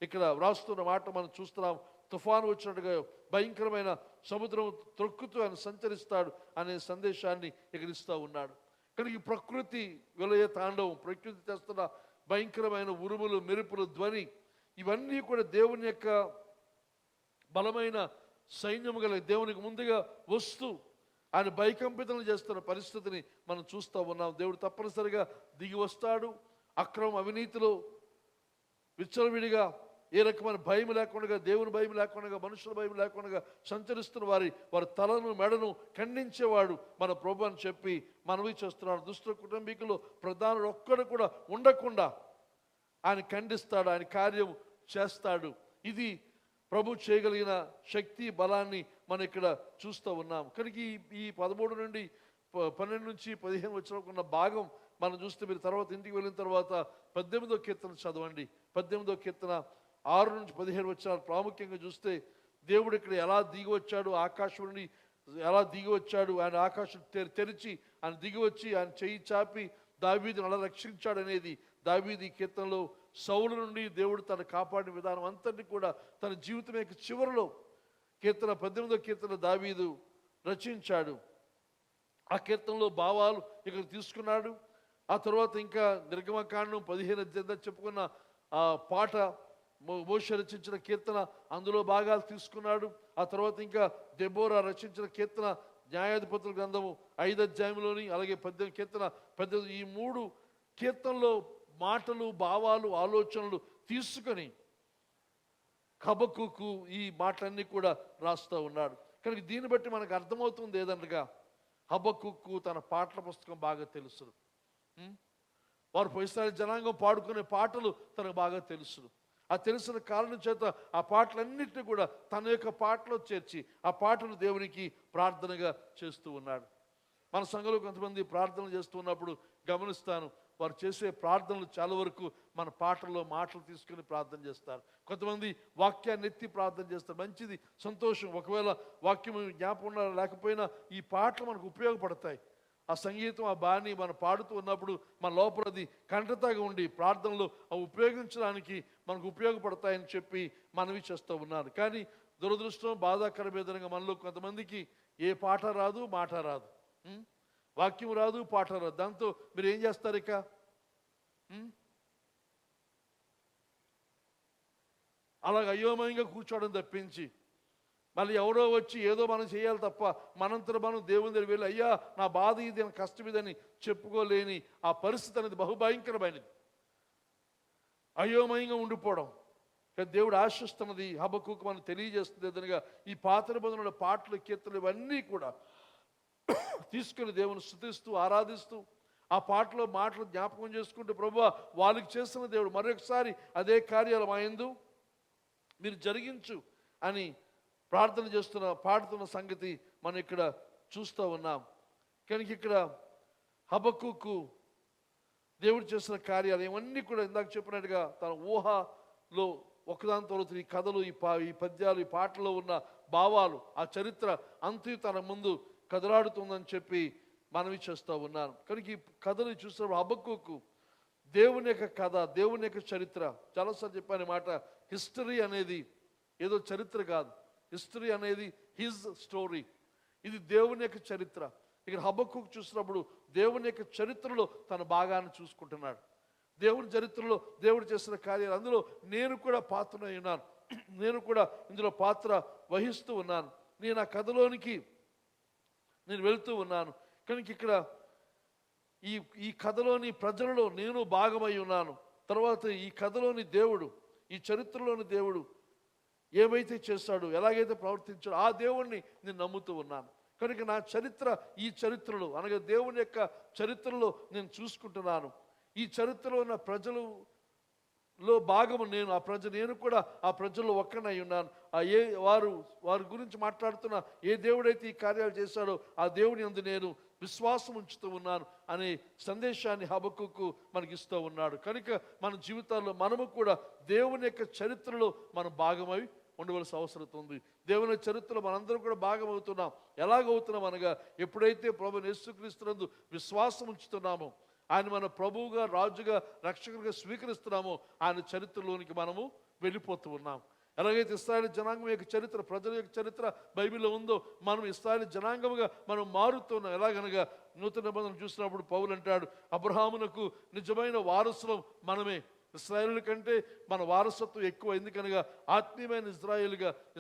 ఇక్కడ వ్రాస్తున్న మాట మనం చూస్తున్నాం. తుఫాను వచ్చినట్టుగా భయంకరమైన సముద్రం త్రొక్కుతూ ఆయన సంచరిస్తాడు అనే సందేశాన్ని ఇక్కడ ఇస్తూ ఉన్నాడు. కానీ ఈ ప్రకృతి విలయ తాండవం, ప్రకృతి చేస్తున్న భయంకరమైన ఉరుములు, మెరుపులు, ధ్వని, ఇవన్నీ కూడా దేవుని యొక్క బలమైన సైన్యము గల దేవునికి ముందుగా వస్తూ ఆయన భయకంపితలు చేస్తున్న పరిస్థితిని మనం చూస్తూ ఉన్నాం. దేవుడు తప్పనిసరిగా దిగి వస్తాడు. అక్రమం, అవినీతిలో విచ్చలవిడిగా ఏ రకమైన భయం లేకుండా, దేవుని భయం లేకుండా, మనుషుల భయం లేకుండా సంచరిస్తున్న వారి తలను మెడను ఖండించేవాడు మన ప్రభు అని చెప్పి మనవి చేస్తున్నాడు. దుష్ట కుటుంబీకులు ప్రధానుడు ఒక్కడు కూడా ఉండకుండా ఆయన ఖండిస్తాడు, ఆయన కార్యం చేస్తాడు. ఇది ప్రభు చేయగలిగిన శక్తి, బలాన్ని మనం ఇక్కడ చూస్తూ ఉన్నాం. కనుక ఈ 13 నుండి 12 నుంచి 15 వచ్చిన భాగం మనం చూస్తే, మీరు తర్వాత ఇంటికి వెళ్ళిన తర్వాత 18వ కీర్తన చదవండి. 18వ కీర్తన 6 నుంచి 15 వచనాలు ప్రాముఖ్యంగా చూస్తే దేవుడు ఇక్కడ ఎలా దిగి వచ్చాడు, ఆకాశం నుండి ఎలా దిగి వచ్చాడు, ఆయన ఆకాశం తెరిచి ఆయన దిగి వచ్చి ఆయన చెయ్యి చాపి దావీదును ఎలా రక్షించాడు అనేది దావీదు ఈ కీర్తనలో సౌలు నుండి దేవుడు తను కాపాడిన విధానం అంతటి కూడా తన జీవితం యొక్క చివరిలో 18వ కీర్తన దావీదు రచించాడు. ఆ కీర్తనలో భావాలు ఇక్కడ తీసుకున్నాడు. ఆ తర్వాత ఇంకా నిర్గమకాండం 15 అధ్యాయం చెప్పుకున్న ఆ పాట మోషే రచించిన కీర్తన, అందులో భాగాలు తీసుకున్నాడు. ఆ తర్వాత ఇంకా దెబోరా రచించిన కీర్తన, న్యాయాధిపతుల గ్రంథము 5వ అధ్యాయంలోని, అలాగే 18 కీర్తన 18 ఈ 3 కీర్తనలో మాటలు, భావాలు, ఆలోచనలు తీసుకొని హబక్కూకు ఈ మాటలన్నీ కూడా రాస్తూ ఉన్నాడు. కనుక దీన్ని బట్టి మనకు అర్థమవుతుంది ఏదనగా హబక్కూకు తన పాటల పుస్తకం బాగా తెలుసు. వారు ఇశ్రాయేలు జనాంగం పాడుకునే పాటలు తనకు బాగా తెలుసు. ఆ తెలిసిన కారణం చేత ఆ పాటలన్నింటినీ కూడా తన యొక్క పాటలో చేర్చి ఆ పాటను దేవునికి ప్రార్థనగా చేస్తూ ఉన్నాడు. మన సంఘంలో కొంతమంది ప్రార్థనలు చేస్తూ ఉన్నప్పుడు గమనిస్తాను, వారు చేసే ప్రార్థనలు చాలా వరకు మన పాటల్లో మాటలు తీసుకుని ప్రార్థన చేస్తారు. కొంతమంది వాక్యాన్ని ఎత్తి ప్రార్థన చేస్తారు. మంచిది, సంతోషం. ఒకవేళ వాక్యం జ్ఞాపకం లేకపోయినా ఈ పాటలు మనకు ఉపయోగపడతాయి. ఆ సంగీతం, ఆ బాణి మనం పాడుతూ ఉన్నప్పుడు మన లోపల అది కంఠతగా ఉండి ప్రార్థనలు అవి ఉపయోగించడానికి మనకు ఉపయోగపడతాయని చెప్పి మనవి చేస్తూ ఉన్నారు. కానీ దురదృష్టం, బాధాకరం విధంగా మనలో కొంతమందికి ఏ పాట రాదు, మాట రాదు, వాక్యం రాదు, పాట రాదు. దాంతో మీరు ఏం చేస్తారు? ఇక అలాగ అయోమయంగా కూర్చోవడం తప్పించి మళ్ళీ ఎవరో వచ్చి ఏదో మనం చేయాలి తప్ప మనంతట మనం దేవుని దగ్గర వెళ్ళి అయ్యా నా బాధ ఇది, నా కష్టం ఇదని చెప్పుకోలేని ఆ పరిస్థితి అనేది బహుభయంకరమైనది. అయోమయంగా ఉండిపోవడం. దేవుడు ఆశిస్తున్నది హబక్కూకు మనం తెలియజేస్తుంది ఏదనగా ఈ పాత నిబంధనల పాటలు, కీర్తనలు ఇవన్నీ కూడా తీసుకుని దేవుని స్తుతిస్తూ ఆరాధిస్తూ ఆ పాటలో మాటలు జ్ఞాపకం చేసుకుంటూ ప్రభువా వాళ్ళకి చేస్తున్న దేవుడు మరొకసారి అదే కార్యాలు మా యందు మీరు జరిగించు అని ప్రార్థన పాడుతున్న సంగతి మనం ఇక్కడ చూస్తూ ఉన్నాం. కనుక ఇక్కడ హబక్కూకు దేవుడు చేసిన కార్యాలు ఇవన్నీ కూడా ఇందాక చెప్పినట్టుగా తన ఊహలో ఒకదాని తర్వాత ఈ కథలు, ఈ పద్యాలు, ఈ పాటలో ఉన్న భావాలు, ఆ చరిత్ర అంతయు తన ముందు కదలాడుతుందని చెప్పి మనవి చేస్తూ ఉన్నాను. కనుక ఈ కథలు చూసినప్పుడు హబక్కూకు దేవుని యొక్క కథ, దేవుని యొక్క చరిత్ర, చాలాసార్లు చెప్పాను మాట, హిస్టరీ అనేది ఏదో చరిత్ర కాదు. హిస్టరీ అనేది హిజ్ స్టోరీ. ఇది దేవుని యొక్క చరిత్ర. ఇక్కడ హబక్కూకు చూసినప్పుడు దేవుని యొక్క చరిత్రలో తన భాగాన్ని చూసుకుంటున్నాడు. దేవుని చరిత్రలో దేవుడు చేసిన కార్యాలు, అందులో నేను కూడా పాత్రనై ఉన్నాను, నేను కూడా ఇందులో పాత్ర వహిస్తూ ఉన్నాను, నేను ఆ కథలోనికి నేను వెళ్తూ ఉన్నాను. కనుక ఇక్కడ ఈ కథలోని ప్రజలలో నేను భాగమై ఉన్నాను. తర్వాత ఈ కథలోని దేవుడు, ఈ చరిత్రలోని దేవుడు ఏమైతే చేస్తాడో, ఎలాగైతే ప్రవర్తించాడో ఆ దేవుణ్ణి నేను నమ్ముతూ ఉన్నాను. కనుక నా చరిత్ర ఈ చరిత్రలో అనగా దేవుని యొక్క చరిత్రలో నేను చూసుకుంటున్నాను. ఈ చరిత్రలో ఉన్న ప్రజలలో భాగము నేను కూడా ఆ ప్రజల్లో ఒక్కనై ఉన్నాను. వారి గురించి మాట్లాడుతున్న ఏ దేవుడైతే ఈ కార్యాలు చేశాడో ఆ దేవుని యందు నేను విశ్వాసం ఉంచుతూ ఉన్నాను అనే సందేశాన్ని హబక్కూకు మనకి ఇస్తూ ఉన్నాడు. కనుక మన జీవితాల్లో మనము కూడా దేవుని యొక్క చరిత్రలో మనం భాగమై ఉండవలసిన అవసరం ఉంది. దేవుని చరిత్రలో మనందరం కూడా భాగమవుతున్నాం. ఎలాగవుతున్నాం అనగా ఎప్పుడైతే ప్రభువైన యేసుక్రీస్తునందు విశ్వాసం ఉంచుతున్నామో, ఆయన మన ప్రభువుగా, రాజుగా, రక్షకుడిగా స్వీకరిస్తున్నామో ఆయన చరిత్రలోనికి మనము వెళ్ళిపోతూ ఉన్నాం. ఎలాగైతే ఇశ్రాయేలు జనాంగం యొక్క చరిత్ర, ప్రజల యొక్క చరిత్ర బైబిల్లో ఉందో మనం ఇశ్రాయేలు జనాంగముగా మనం మారుతున్నాం. ఎలాగనగా నూతన నిబంధన చూసినప్పుడు పౌలు అంటాడు, అబ్రహామునకు నిజమైన వారసులం మనమే. ఇశ్రాయేలు కంటే మన వారసత్వం ఎక్కువ. ఎందుకనగా ఆత్మీయమైన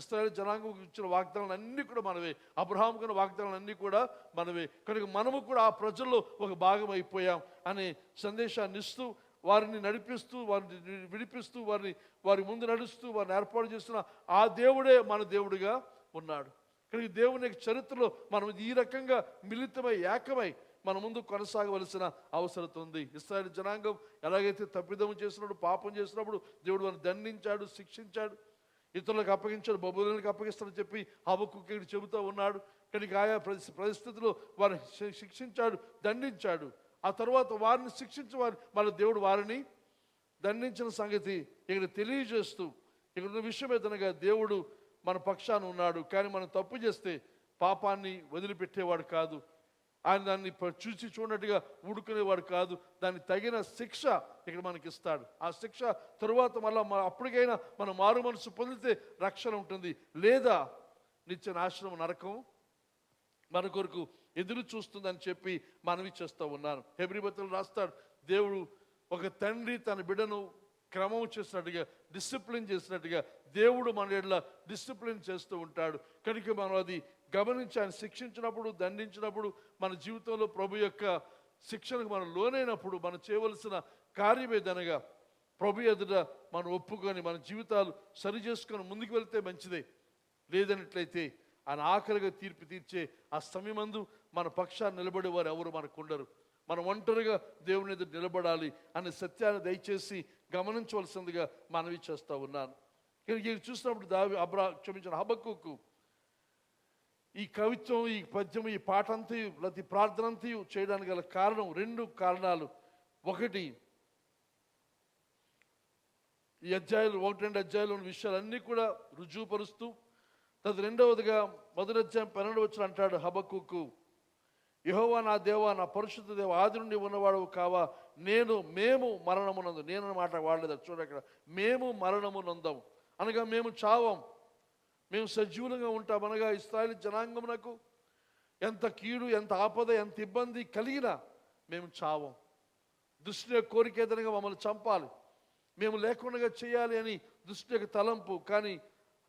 ఇశ్రాయేలు జనాంగం ఇచ్చిన వాగ్దానాలు అన్నీ కూడా మనవే. అబ్రహాము కన్నా వాగ్దానాలు అన్నీ కూడా మనవే. కనుక మనము కూడా ఆ ప్రజల్లో ఒక భాగం అయిపోయాం అనే సందేశాన్ని ఇస్తూ, వారిని నడిపిస్తూ, వారిని విడిపిస్తూ, వారి ముందు నడుస్తూ, వారిని ఏర్పాటు చేస్తున్న ఆ దేవుడే మన దేవుడిగా ఉన్నాడు. కనుక దేవుని యొక్క చరిత్రలో మనం ఈ రకంగా మిళితమై, ఏకమై మన ముందు కొనసాగవలసిన అవసరం ఉంది. ఇశ్రాయేలు జనాంగం ఎలాగైతే తప్పిదము చేసినప్పుడు, పాపం చేసినప్పుడు దేవుడు వారిని దండించాడు, శిక్షించాడు, ఇతరులకు అప్పగించాడు, బబులోనికి అప్పగిస్తాడని చెప్పి హబక్కూకు చెబుతూ ఉన్నాడు. కనుక ఆయా పరిస్థితుల్లో వారిని శిక్షించాడు, దండించాడు. ఆ తర్వాత వారిని శిక్షించి మళ్ళీ దేవుడు వారిని దండించిన సంగతి ఇక్కడ తెలియజేస్తూ, ఇక్కడ ఉన్న విషయం ఏదనగా దేవుడు మన పక్షాన ఉన్నాడు. కానీ మనం తప్పు చేస్తే పాపాన్ని వదిలిపెట్టేవాడు కాదు. ఆయన దాన్ని చూసి చూడనట్టుగా ఊడుకునేవాడు కాదు. దానికి తగిన శిక్ష ఇక్కడ మనకి ఇస్తాడు. ఆ శిక్ష తరువాత మళ్ళీ అప్పటికైనా మనం మారు మనసు పొందితే రక్షణ ఉంటుంది, లేదా నిత్య నాశనం, నరకం మన కొరకు ఎదురు చూస్తుందని చెప్పి మనవి చేస్తూ ఉన్నాను. హెబ్రీ పత్రికలో రాస్తాడు, దేవుడు ఒక తండ్రి తన బిడ్డను క్రమం చేసినట్టుగా, డిసిప్లిన్ చేసినట్టుగా దేవుడు మన ఎడల డిసిప్లిన్ చేస్తూ ఉంటాడు. కనుక మనం అది గమనించి ఆయన శిక్షించినప్పుడు, దండించినప్పుడు, మన జీవితంలో ప్రభు యొక్క శిక్షణకు మనం లోనైనప్పుడు మనం చేయవలసిన కార్యం ఏదనగా ప్రభు ఎదుట మనం ఒప్పుకొని మన జీవితాలు సరి చేసుకొని ముందుకు వెళ్తే మంచిదే. లేదన్నట్లయితే ఆయన ఆఖరిగా తీర్పు తీర్చే ఆ సమయమందు మన పక్షాన్ని నిలబడేవారు ఎవరు మనకు ఉండరు. మనం ఒంటరిగా దేవుని ఎదుట నిలబడాలి అనే సత్యాన్ని దయచేసి గమనించవలసిందిగా మనవి చేస్తూ ఉన్నాను. ఇక్కడ చూసినప్పుడు హబక్కూకు ఈ కవిత్వం, ఈ పద్యం, ఈ పాట అంతయు ప్రతి ప్రార్థన అంతయు చేయడానికి గల కారణం 2 కారణాలు. ఒకటి, ఈ అధ్యాయులు 1-2 అధ్యాయులు ఉన్న విషయాలన్నీ కూడా రుజువుపరుస్తూ, రెండవదిగా 1వ అధ్యాయం 12వ వచనం అంటాడు హబక్కూకు, యెహోవా నా దేవా, నా పరిశుద్ధ దేవ, ఆది నుండి ఉన్నవాడు కావా, మేము మరణమునందు. నేను మాట వాడలేదు చూడండి, అక్కడ మేము మరణమునందాం అనగా మేము చావం, మేము సజీవులంగా ఉంటాం అనగా ఇశ్రాయేలు జనాంగమునకు ఎంత కీడు, ఎంత ఆపద, ఎంత ఇబ్బంది కలిగినా మేము చావం. దుష్టుని యొక్క కోరిక ఏదనగా మమ్మల్ని చంపాలి, మేము లేకుండా చేయాలి అని దుష్టుని యొక్క తలంపు. కానీ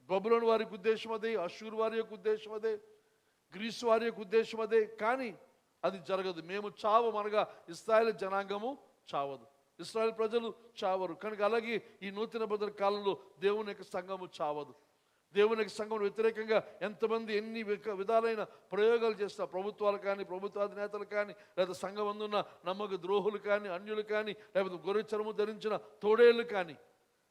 బబులోను వారికి ఉద్దేశం అదే, అష్షూరు వారి యొక్క ఉద్దేశం అదే, గ్రీసు వారి యొక్క ఉద్దేశం అదే. కానీ అది జరగదు. మేము చావం అనగా ఇశ్రాయేలు జనాంగము చావదు, ఇశ్రాయేలు ప్రజలు చావరు. కనుక అలాగే ఈ నూతన నిబంధన కాలంలో దేవుని యొక్క సంఘము చావదు. దేవుని యొక్క సంఘం వ్యతిరేకంగా ఎంతమంది ఎన్ని విధాలైన ప్రయోగాలు చేస్తారు, ప్రభుత్వాలు కానీ, ప్రభుత్వాధినేతలు కానీ, లేదా సంఘం అందున్న నమ్మక ద్రోహులు కానీ, అన్యులు కానీ, లేకపోతే గొర్రె చర్మం ధరించిన తోడేళ్ళు కానీ,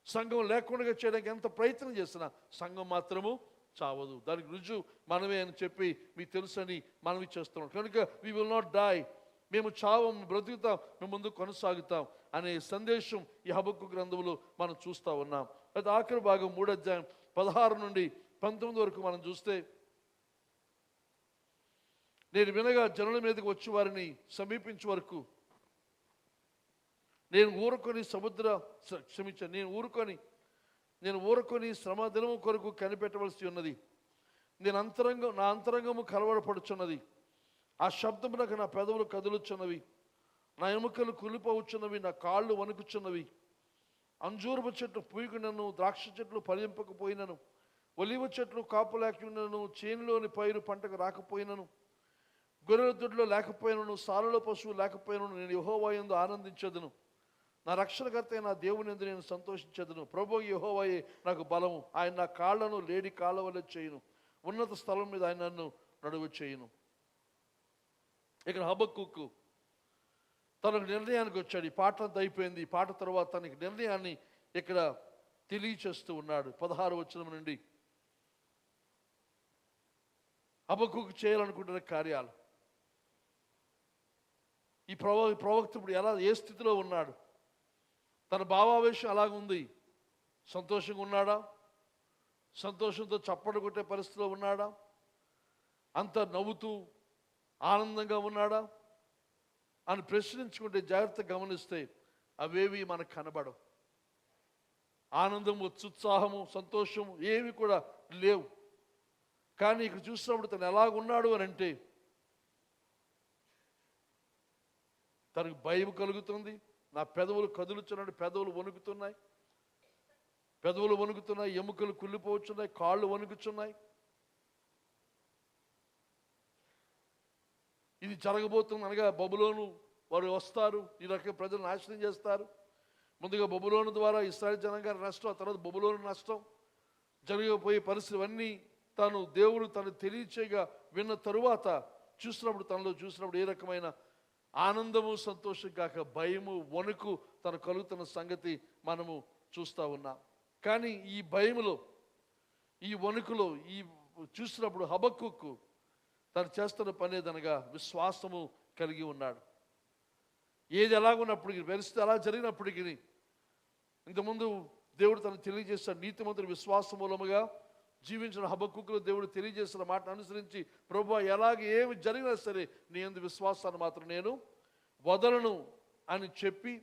సంఘం లేకుండా చేయడానికి ఎంత ప్రయత్నం చేసినా సంఘం మాత్రము చావదు. దానికి రుజువు మనమే అని చెప్పి మీకు తెలుసని మనవి చేస్తున్నాం. కనుక వి విల్ నాట్ డై, మేము చావం, బ్రతుకుతాం, మేము ముందు కొనసాగుతాం అనే సందేశం ఈ హబక్కూకు గ్రంథంలో మనం చూస్తూ ఉన్నాం. అయితే ఆఖరి భాగం 3వ అధ్యాయం 16 నుండి 19 వరకు మనం చూస్తే, నేను వినగా జనుల మీదకి వచ్చి వారిని సమీపించే వరకు నేను ఊరుకొని శ్రమ దినము కొరకు కనిపెట్టవలసి ఉన్నది. నా అంతరంగము కలవరపడుచున్నది. ఆ శబ్దమునకు నా పెదవులు కదులుచున్నవి, నా ఎముకలు కులిపోవచ్చున్నవి, నా కాళ్ళు వణుకుచున్నవి. అంజూరపు చెట్లు పూయకునను, ద్రాక్ష చెట్లు ఫలింపకపోయినను, ఒలివ చెట్లు కాపు లేకునను, చేనులోని పైరు పంటకు రాకపోయినను, గొర్రెల దొడ్లో లేకపోయినను, సాలలో పశువు లేకపోయినను, నేను యెహోవా యందు ఆనందించదును. నా రక్షణకర్త నా దేవుని యందు నేను సంతోషించదును. ప్రభువు యెహోవాయే నాకు బలము, ఆయన నా కాళ్లను లేడి కాళ్ళ వల్ల చేయును, ఉన్నత స్థలం మీద ఆయన నన్ను నడువ చేయును. ఇక్కడ హబక్కూకు తనకు నిర్ణయానికి వచ్చాడు. ఈ పాట అంతా అయిపోయింది. ఈ పాట తర్వాత తనకి నిర్ణయాన్ని ఇక్కడ తెలియచేస్తూ ఉన్నాడు. 16వ వచనం నుండి హబక్కూకు చేయాలనుకుంటున్న కార్యాలు, ఈ ప్రవక్త ఇప్పుడు ఏ స్థితిలో ఉన్నాడు, తన భావావేశం అలాగుంది. సంతోషంగా ఉన్నాడా? సంతోషంతో చప్పట్లు కొట్టే పరిస్థితిలో ఉన్నాడా? అంత నవ్వుతూ ఆనందంగా ఉన్నాడా అని ప్రశ్నించుకుంటే, జాగ్రత్తగా గమనిస్తే అవేవి మనకు కనబడవు. ఆనందము, ఉత్సాహము, సంతోషము ఏవి కూడా లేవు. కానీ ఇక్కడ చూసినప్పుడు తను ఎలాగున్నాడు అని అంటే, తనకు భయం కలుగుతుంది. నా పెదవులు కదులుచున్నాడు, పెదవులు వణుకుతున్నాయి, ఎముకలు కుళ్ళిపోవచ్చున్నాయి, కాళ్ళు వణుకుచున్నాయి. ఇది జరగబోతుంది అనగా బబులోను వారు వస్తారు, ఈ రకంగా ప్రజలు నాశనం చేస్తారు. ముందుగా బబులోను ద్వారా ఇశ్రాయేలు జనాంగానికి నష్టం, ఆ తర్వాత బబులోను నష్టం, జరగబోయే పరిస్థితులన్నీ దేవుడు తను తెలియచేయగా విన్న తరువాత చూసినప్పుడు ఏ రకమైన ఆనందము, సంతోషం కాక భయము, వణుకు తను కలుగుతున్న సంగతి మనము చూస్తూ ఉన్నాం. కానీ ఈ భయములో, ఈ వణుకులో, ఈ చూసినప్పుడు హబక్కూకు తను చేస్తున్న పని ఏదనగా విశ్వాసము కలిగి ఉన్నాడు. ఏది ఎలాగున్నప్పటికీ, పరిస్థితి అలా జరిగినప్పటికీ, ఇంతకుముందు దేవుడు తను తెలియజేస్తాడు. నీతిమంతుడు విశ్వాస మూలముగా జీవించిన హబక్కూకులో దేవుడు తెలియజేసిన మాటను అనుసరించి, ప్రభువా ఏమి జరిగినా సరే నీ యందు విశ్వాసాన్ని మాత్రం నేను వదలను అని చెప్పి,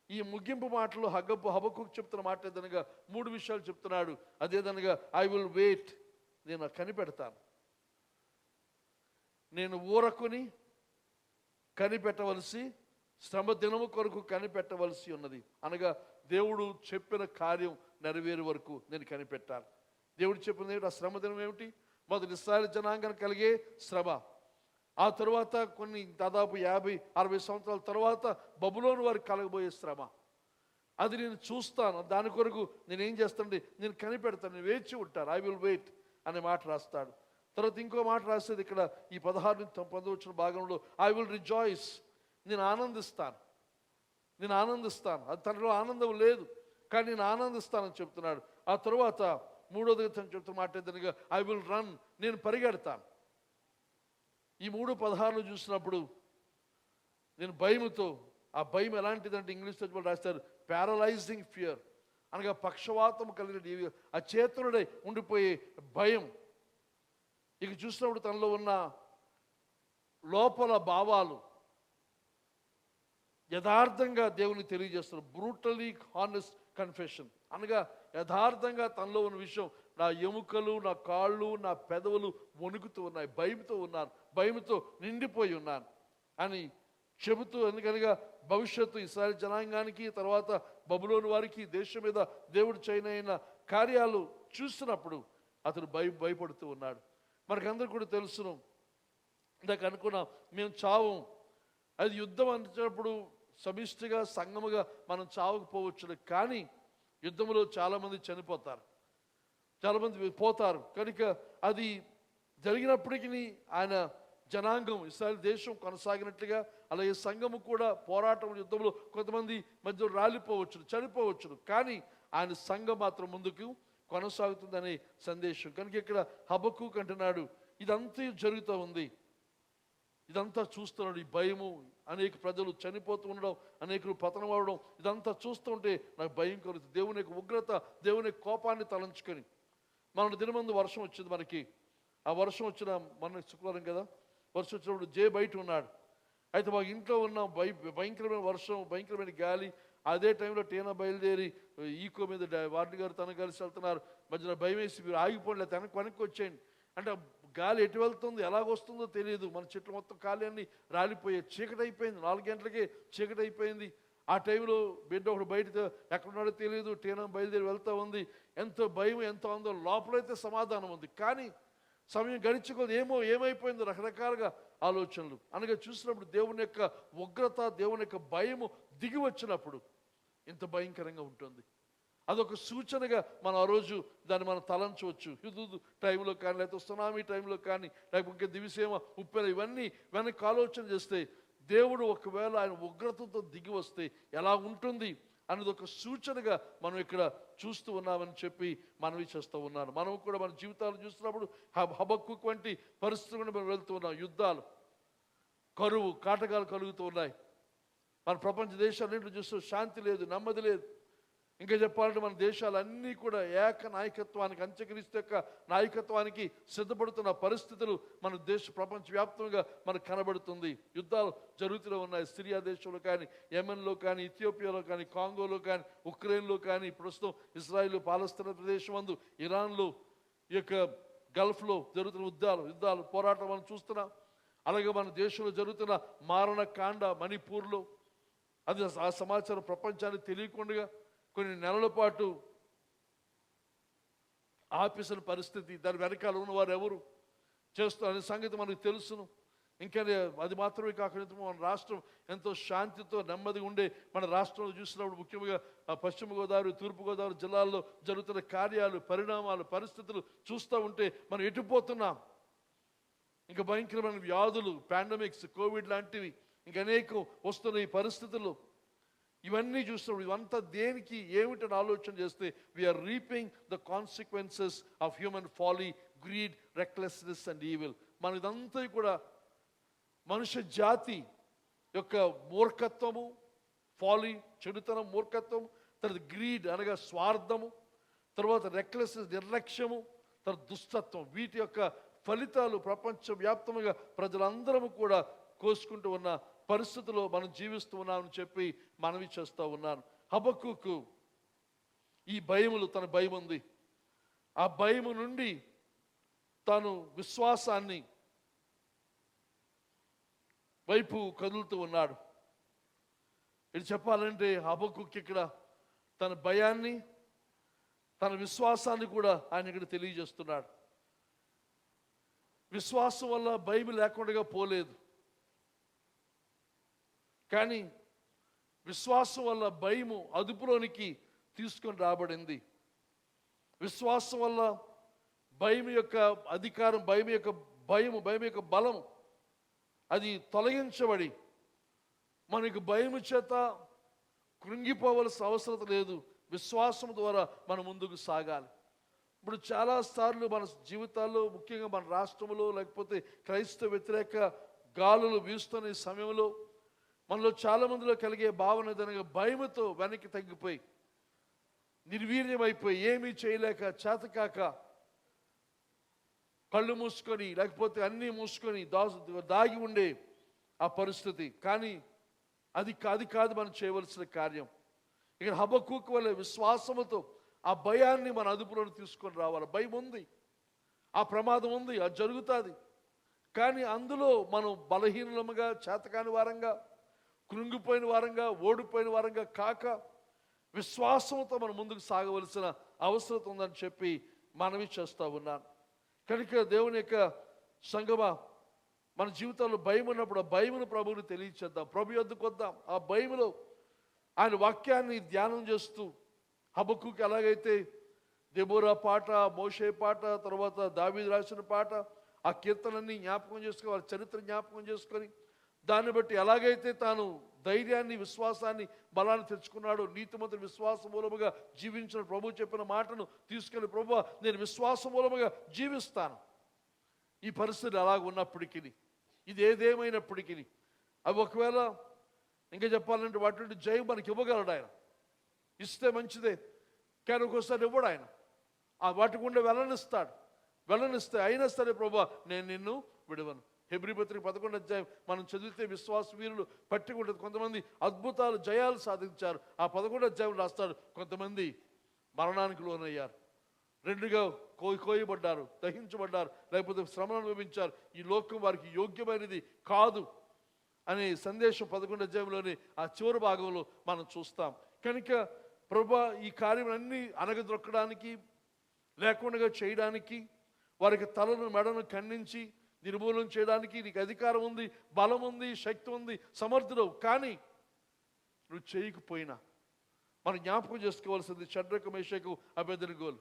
ఈ ముగింపు మాటలు హబక్కూకు చెప్తున్న మాట ఏదనగా 3 విషయాలు చెప్తున్నాడు. అదేదనగా ఐ విల్ వెయిట్, నేను కనిపెడతాను. నేను ఊరకుని కనిపెట్టవలసి, శ్రమ దినము కొరకు కనిపెట్టవలసి ఉన్నది. అనగా దేవుడు చెప్పిన కార్యం నెరవేరు వరకు నేను కనిపెట్టాలి. దేవుడు చెప్పిన ఏమిటి? ఆ శ్రమ దినం ఏమిటి? మొదటి ఇశ్రాయేలు జనాంగానికి కలిగే శ్రమ. ఆ తరువాత కొన్ని దాదాపు 50-60 సంవత్సరాల తర్వాత బబులోను వారికి కలగబోయే శ్రమ. అది నేను చూస్తాను, దాని కొరకు నేనేం చేస్తానండి, నేను కనిపెడతాను, నేను వేచి ఉంటాను. ఐ విల్ వెయిట్ అనే మాట రాస్తాడు. తర్వాత ఇంకో మాట రాసేది ఇక్కడ ఈ 16-19 భాగంలో, ఐ విల్ రిజాయిస్, నేను ఆనందిస్తాను. అది తనలో ఆనందం లేదు, కానీ నేను ఆనందిస్తానని చెప్తున్నాడు. ఆ తరువాత మూడోదిగా తను చెప్తున్న మాట ఏంటనగా, ఐ విల్ రన్, నేను పరిగెడతాను. ఈ 3:16 చూసినప్పుడు నేను భయముతో, ఆ భయం ఎలాంటిదంటే ఇంగ్లీష్ టెక్స్ట్లో రాస్తారు ప్యారలైజింగ్ ఫియర్, అనగా పక్షవాతం కలిగిన అచేతనుడై ఉండిపోయే భయం. ఇక చూసినప్పుడు తనలో ఉన్న లోపల భావాలు యథార్థంగా దేవునికి తెలియజేస్తారు. బ్రూటలీ హానెస్ట్ కన్ఫెషన్, అనగా యథార్థంగా తనలో ఉన్న విషయం, నా ఎముకలు, నా కాళ్ళు, నా పెదవులు వణుకుతూ ఉన్నాయి, భయంతో నిండిపోయి ఉన్నాను అని చెబుతూ, ఎందుకనగా భవిష్యత్తు ఇశ్రాయేలు జనాంగానికి, తర్వాత బబులోను వారికి దేశం మీద దేవుడు చేయనైన కార్యాలు చూసినప్పుడు అతడు భయపడుతూ ఉన్నాడు. మనకందరూ కూడా తెలుసును, ఇందాక అనుకున్నాం, మేము చావం, అది యుద్ధం అనేటప్పుడు సమిష్టిగా సంఘముగా మనం చావకపోవచ్చు, కానీ యుద్ధంలో చాలామంది చనిపోతారు, చాలామంది పోతారు. కనుక అది జరిగినప్పటికీ ఆయన జనాంగం, ఇశ్రాయేలు దేశం కొనసాగినట్లుగా, అలాగే సంఘము కూడా పోరాటం యుద్ధంలో కొంతమంది మధ్య రాలిపోవచ్చు, చనిపోవచ్చు, కానీ ఆయన సంఘం మాత్రం ముందుకు కొనసాగుతుందనే సందేశం. కనుక ఇక్కడ హబక్కూకు అంటున్నాడు, ఇదంతా జరుగుతూ ఉంది, ఇదంతా చూస్తున్నాడు. ఈ భయము, అనేక ప్రజలు చనిపోతూ ఉండడం, అనేకులు పతనం అవడం, ఇదంతా చూస్తుంటే నాకు భయం కలుగుతుంది. దేవుని యొక్క ఉగ్రత, దేవుని యొక్క కోపాన్ని తలంచుకొని, మన దినమందు వర్షం వచ్చింది మనకి. ఆ వర్షం వచ్చిన మన శుక్రవారం కదా, వర్షం వచ్చినప్పుడు జే బయట ఉన్నాడు. అయితే మాకు ఇంట్లో ఉన్న భయంకరమైన వర్షం, భయంకరమైన గాలి. అదే టైంలో టీనా బయలుదేరి ఈకో మీద వార్డు గారు తను కలిసి వెళ్తున్నారు. మధ్యలో భయం వేసి, మీరు ఆగిపోండి, వెనక్కి వచ్చేయండి అంటే, గాలి ఎటు వెళ్తుంది, ఎలాగొస్తుందో తెలియదు. మన చెట్లు మొత్తం ఖాళీ అన్నీ రాలిపోయాయి. చీకటి అయిపోయింది, 4 గంటలకే చీకటి అయిపోయింది. ఆ టైంలో బిడ్డ ఒకడు బయట ఎక్కడున్నాడో తెలియదు, టీనా బయలుదేరి వెళ్తూ ఉంది. ఎంతో భయం, ఎంతో ఆందోళన. లోపలైతే సమాధానం ఉంది, కానీ సమయం గడిచుకోదు, ఏమైపోయిందో రకరకాలుగా ఆలోచనలు. అనగా చూసినప్పుడు దేవుని యొక్క ఉగ్రత, దేవుని యొక్క భయము దిగి వచ్చినప్పుడు ఇంత భయంకరంగా ఉంటుంది. అదొక సూచనగా మనం ఆ రోజు దాన్ని మనం తలంచవచ్చు. హుదూదు టైంలో కానీ, లేకపోతే సునామీ టైంలో కానీ, లేకపోతే దివిసేమ, ఉప్పెన, ఇవన్నీ వెనక్కి ఆలోచన చేస్తే, దేవుడు ఒకవేళ ఆయన ఉగ్రతతో దిగి వస్తే ఎలా ఉంటుంది అనేది ఒక సూచనగా మనం ఇక్కడ చూస్తూ ఉన్నామని చెప్పి మనవి చేస్తూ ఉన్నాను. మనం కూడా మన జీవితాలు చూస్తున్నప్పుడు హబక్కూకు వంటి పరిస్థితులను మనం వెళ్తూ ఉన్నాం. యుద్ధాలు, కరువు, కాటకాలు కలుగుతూ ఉన్నాయి. మన ప్రపంచ దేశాలన్నింటిలో చూస్తూ శాంతి లేదు, నెమ్మది లేదు. ఇంకా చెప్పాలంటే మన దేశాలన్నీ కూడా ఏక నాయకత్వానికి, అంత్యక్రీస్తు యొక్క నాయకత్వానికి సిద్ధపడుతున్న పరిస్థితులు మన ప్రపంచవ్యాప్తంగా మనకు కనబడుతుంది. యుద్ధాలు జరుగుతూనే ఉన్నాయి. సిరియా దేశంలో కానీ, యెమెన్లో కానీ, ఇథియోపియాలో కానీ, కాంగోలో కానీ, ఉక్రెయిన్లో కానీ, ప్రస్తుతం ఇజ్రాయిల్ పాలస్తీనా ప్రదేశం అందు, ఇరాన్లో, ఈ యొక్క గల్ఫ్లో జరుగుతున్న యుద్ధాలు పోరాటం మనం చూస్తున్నాం. అలాగే మన దేశంలో జరుగుతున్న మారణకాండ మణిపూర్లో, అది ఆ సమాచారం ప్రపంచానికి తెలియకుండా కొన్ని నెలల పాటు ఆపేసిన పరిస్థితి. దాని వెనకాల ఉన్నవారు ఎవరు చేస్తారనే సంగతి మనకు తెలుసును. ఇంకా అది మాత్రమే కాకుండా మన రాష్ట్రం ఎంతో శాంతితో నెమ్మదిగా ఉండే మన రాష్ట్రంలో చూసినప్పుడు, ముఖ్యంగా పశ్చిమ గోదావరి, తూర్పుగోదావరి జిల్లాల్లో జరుగుతున్న కార్యాలు, పరిణామాలు, పరిస్థితులు చూస్తూ ఉంటే మనం ఎటుపోతున్నాం. ఇంకా భయంకరమైన వ్యాధులు, పాండమిక్స్, కోవిడ్ లాంటివి ఇంకా అనేకం వస్తున్న ఈ పరిస్థితుల్లో ఇవన్నీ చూస్తున్నప్పుడు ఇవంతా దేనికి, ఏమిటని ఆలోచన చేస్తే, we are reaping the consequences of human folly, greed, recklessness and evil. మన ఇదంతా కూడా మనుష్య జాతి యొక్క మూర్ఖత్వము, ఫాలీ, చెడుతనం, మూర్ఖత్వం, తర్వాత గ్రీడ్ అనగా స్వార్థము, తర్వాత రెక్లెస్నెస్, నిర్లక్ష్యము, తర్వాత దుష్టత్వం. వీటి యొక్క ఫలితాలు ప్రపంచవ్యాప్తంగా ప్రజలందరము కూడా కోసుకుంటూ ఉన్న పరిస్థితుల్లో మనం జీవిస్తూ ఉన్నామని చెప్పి మనవి చేస్తూ ఉన్నాను. హబక్కూకు ఈ భయములు, తన భయం ఉంది, ఆ భయము నుండి తాను విశ్వాసాన్ని వైపు కదులుతూ ఉన్నాడు. ఇది చెప్పాలంటే హబక్కూకు ఇక్కడ తన భయాన్ని, తన విశ్వాసాన్ని కూడా ఆయన ఇక్కడ తెలియజేస్తున్నాడు. విశ్వాసం వల్ల భయం లేకుండా పోలేదు, కానీ విశ్వాసం వల్ల భయము అదుపులోనికి తీసుకొని రాబడింది. విశ్వాసం వల్ల భయం యొక్క అధికారం, భయం యొక్క బలం అది తొలగించబడి మనకు భయం చేత కృంగిపోవలసిన అవసరం లేదు. విశ్వాసం ద్వారా మనం ముందుకు సాగాలి. ఇప్పుడు చాలాసార్లు మన జీవితాల్లో, ముఖ్యంగా మన రాష్ట్రంలో, లేకపోతే క్రైస్తవ వ్యతిరేక గాలులు వీస్తున్న ఈ సమయంలో మనలో చాలా మందిలో కలిగే భావన ఏదనగా భయముతో వెనక్కి తగ్గిపోయి, నిర్వీర్యమైపోయి, ఏమీ చేయలేక, చేతకాక, కళ్ళు మూసుకొని లేకపోతే అన్నీ మూసుకొని దాగి ఉండే ఆ పరిస్థితి. కానీ అది కాదు మనం చేయవలసిన కార్యం. ఇక్కడ హబక్కూకు వలె విశ్వాసముతో ఆ భయాన్ని మన అదుపులోకి తీసుకొని రావాలి. భయం ఉంది, ఆ ప్రమాదం ఉంది, అది జరుగుతుంది. కానీ అందులో మనం బలహీనముగా, చేతకాని వారంగా, కృంగిపోయిన వారంగా, ఓడిపోయిన వారంగా కాక విశ్వాసంతో మనం ముందుకు సాగవలసిన అవసరం ఉందని చెప్పి మనవి చేస్తూ ఉన్నాను. కనుక దేవుని యొక్క సంగమా, మన జీవితంలో భయం ఉన్నప్పుడు ఆ భయమును ప్రభువుని తెలియచేద్దాం, ప్రభు యొద్దకు వద్దాం. ఆ భయములో ఆయన వాక్యాన్ని ధ్యానం చేస్తూ, హబక్కూకు ఎలాగైతే దెబోరా పాట, మోషే పాట, తర్వాత దావీదు రాసిన పాట, ఆ కీర్తనన్నీ జ్ఞాపకం చేసుకొని, వారి చరిత్ర జ్ఞాపకం చేసుకొని, దాన్ని బట్టి ఎలాగైతే తాను ధైర్యాన్ని, విశ్వాసాన్ని, బలాన్ని తెచ్చుకున్నాడు, నీతిమంతుడు విశ్వాస మూలముగా జీవించిన ప్రభు చెప్పిన మాటను తీసుకెళ్ళి, ప్రభువా నేను విశ్వాస మూలముగా జీవిస్తాను. ఈ పరిస్థితి అలాగ ఉన్నప్పటికీ, ఇది ఏదేమైనప్పటికీ, అవి ఒకవేళ ఇంకా చెప్పాలంటే వాటి నుండి జయం మనకి ఇవ్వగలడు ఆయన. ఇస్తే మంచిదే, కానీ ఒక్కోసారి ఇవ్వడు ఆయన. ఆ వాటి గుండా వెళ్ళనిస్తే అయినా సరే ప్రభువా నేను నిన్ను విడవను. హెబ్రీ పత్రిక 11వ అధ్యాయం మనం చదివితే విశ్వాస వీరులు పట్టిక ఉంటుంది. కొంతమంది అద్భుతాలు, జయాలు సాధించారు. ఆ 11వ అధ్యాయం రాస్తాడు, కొంతమంది మరణానికి లోనయ్యారు, రెండుగా కోయబడ్డారు, దహించబడ్డారు, లేకపోతే శ్రమను అనుభవించారు. ఈ లోకం వారికి యోగ్యమైనది కాదు అనే సందేశం 11వ అధ్యాయంలోని ఆ చివరి భాగంలో మనం చూస్తాం. కనుక ప్రభువా ఈ కార్యం అన్నీ అనగదొక్కడానికి, లేకుండా చేయడానికి, వారికి తలను మెడను ఖండించి నిర్మూలన చేయడానికి నీకు అధికారం ఉంది, బలం ఉంది, శక్తి ఉంది, సమర్థుడు. కానీ నువ్వు చేయకపోయినా మనం జ్ఞాపకం చేసుకోవాల్సింది షడ్రకు, మేషకు, అబేద్నెగోలు.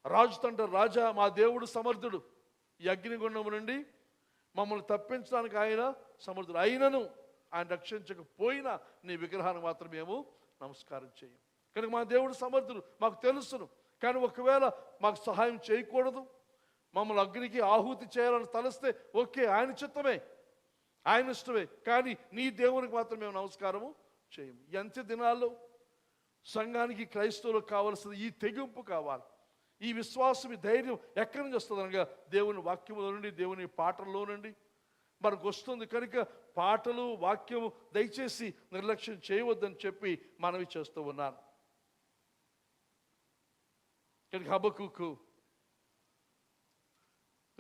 రాజు తండ్రి, రాజా మా దేవుడు సమర్థుడు, ఈ అగ్నిగుండం నుండి మమ్మల్ని తప్పించడానికి ఆయన సమర్థుడు. అయినను ఆయన రక్షించకపోయినా నీ విగ్రహాన్ని మాత్రం మేము నమస్కారం చేయం. కనుక మా దేవుడు సమర్థుడు, మాకు తెలుసును. కానీ ఒకవేళ మాకు సహాయం చేయకూడదు, మమ్మల్ని అగ్నికి ఆహుతి చేయాలని తలస్తే ఓకే, ఆయన చిత్తమే, ఆయన ఇష్టమే. కానీ నీ దేవునికి మాత్రం మేము నమస్కారము చేయము. ఈ అంత్య దినాల్లో సంఘానికి, క్రైస్తవులకు కావాల్సిన ఈ తెగింపు కావాలి. ఈ విశ్వాసం, ఈ ధైర్యం ఎక్కడి నుంచి వస్తుంది అనగా దేవుని వాక్యంలో నుండి, దేవుని పాటల్లో నుండి మనకు వస్తుంది. కనుక పాటలు, వాక్యము దయచేసి నిర్లక్ష్యం చేయవద్దని చెప్పి మనవి చేస్తూ ఉన్నాను. కనుక హబక్కూకు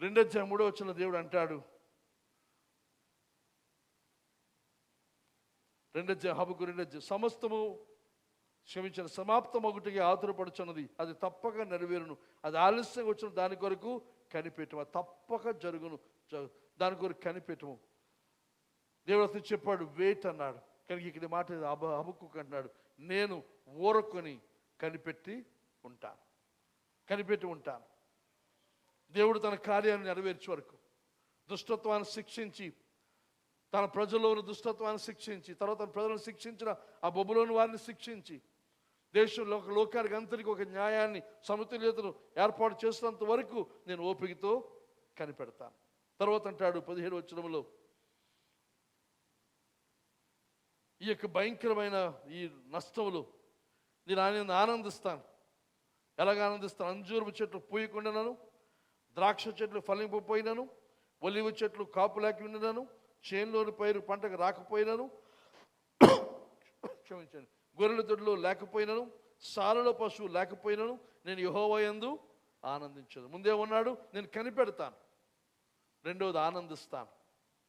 2:3 దేవుడు అంటాడు, హబక్కూకు 2 సమస్తము క్షమించిన సమాప్తం ఒకటికి ఆతురపడుచున్నది, అది తప్పక నెరవేరును, అది ఆలస్యంగా వచ్చిన దాని కొరకు కనిపెట్టము, తప్పక జరుగును, దాని కొరకు కనిపెట్టము. దేవుడు అతను చెప్పాడు, వెయిట్ అన్నాడు. కనుక ఇక్కడ మాట హబక్కూకు అంటున్నాడు, నేను ఊరకొని కనిపెట్టి ఉంటాను. దేవుడు తన కార్యాన్ని నెరవేర్చే వరకు దుష్టత్వాన్ని శిక్షించి, తన ప్రజల్లోని దుష్టత్వాన్ని శిక్షించి, తర్వాత తన ప్రజలను శిక్షించిన ఆ బొబ్బులోని వారిని శిక్షించి, దేశంలో లోకానికి అంతరికి ఒక న్యాయాన్ని, సమతుల్యతను ఏర్పాటు చేసినంత వరకు నేను ఓపికతో కనిపెడతాను. తర్వాత అంటాడు 17వ వచనంలో, ఈ యొక్క భయంకరమైన ఈ నష్టములు నేను ఆనందిస్తాను. ఎలాగ ఆనందిస్తాను? అంజూరపు చెట్లు పూయకుండాను, ద్రాక్ష చెట్లు ఫలింపపోయినను, ఒలివ చెట్లు కాపు లేక ఉండనను, చేనులోని పైరు పంటకు రాకపోయినను, క్షమించండి, గొర్రెల దొడ్లు లేకపోయినను, సాలలో పశువు లేకపోయినను, నేను యెహోవా యందు ఆనందించదు. ముందే ఉన్నాడు, నేను కనిపెడతాను. రెండవది ఆనందిస్తాను.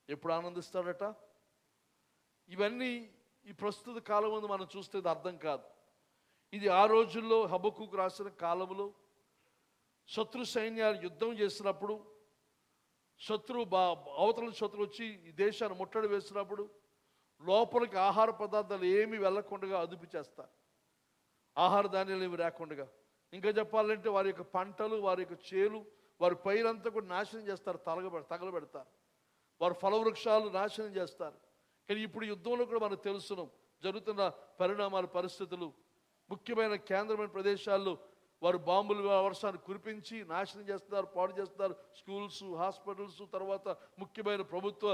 ఎప్పుడు ఆనందిస్తాడట? ఇవన్నీ ఈ ప్రస్తుత కాలం ముందు మనం చూస్తే ఇది అర్థం కాదు. ఇది ఆ రోజుల్లో హబక్కూకు రాసిన కాలంలో శత్రు సైన్యాలు యుద్ధం చేసినప్పుడు అవతల శత్రువు వచ్చి ఈ దేశాన్ని ముట్టడి వేసినప్పుడు లోపలికి ఆహార పదార్థాలు ఏమీ వెళ్ళకుండా అదుపు చేస్తారు. ఆహార ధాన్యాలు ఏమి లేకుండా. ఇంకా చెప్పాలంటే వారి యొక్క పంటలు, వారి యొక్క చేలు, వారి పైరంతా కూడా నాశనం చేస్తారు, తగలబెడతారు. వారు ఫలవృక్షాలు నాశనం చేస్తారు. కానీ ఇప్పుడు యుద్ధంలో కూడా మనకు తెలుసును జరుగుతున్న పరిణామాలు, పరిస్థితులు. ముఖ్యమైన కేంద్రమైన ప్రదేశాల్లో వారు బాంబులు వర్షాన్ని కురిపించి నాశనం చేస్తున్నారు, పాడు చేస్తున్నారు. స్కూల్స్, హాస్పిటల్స్, తర్వాత ముఖ్యమైన ప్రభుత్వ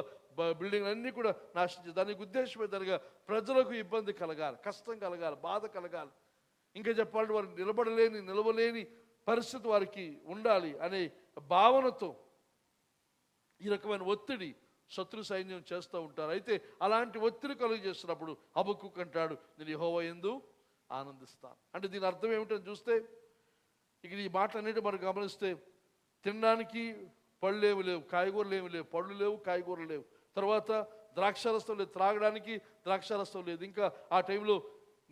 బిల్డింగ్లు అన్నీ కూడా నాశనం చేస్తారు. దానికి ఉద్దేశం ఏంటనగా ప్రజలకు ఇబ్బంది కలగాలి, కష్టం కలగాలి, బాధ కలగాలి. ఇంకా చెప్పాలంటే వారు నిలవలేని పరిస్థితి వారికి ఉండాలి అనే భావనతో ఈ రకమైన ఒత్తిడి శత్రు సైన్యం చేస్తూ ఉంటారు. అయితే అలాంటి ఒత్తిడి కలుగు చేస్తున్నప్పుడు హబక్కూకు అంటాడు, నేను యెహోవా యందు ఆనందిస్తాను. అంటే దీని అర్థం ఏమిటని చూస్తే, ఇక ఈ మాటలన్నిటి మనం గమనిస్తే, తినడానికి పళ్ళు ఏమి లేవు, కాయగూరలు ఏమి లేవు, పళ్ళు లేవు, కాయగూరలు లేవు. తర్వాత ద్రాక్షారసం లేదు, త్రాగడానికి ద్రాక్షారసం లేదు. ఇంకా ఆ టైంలో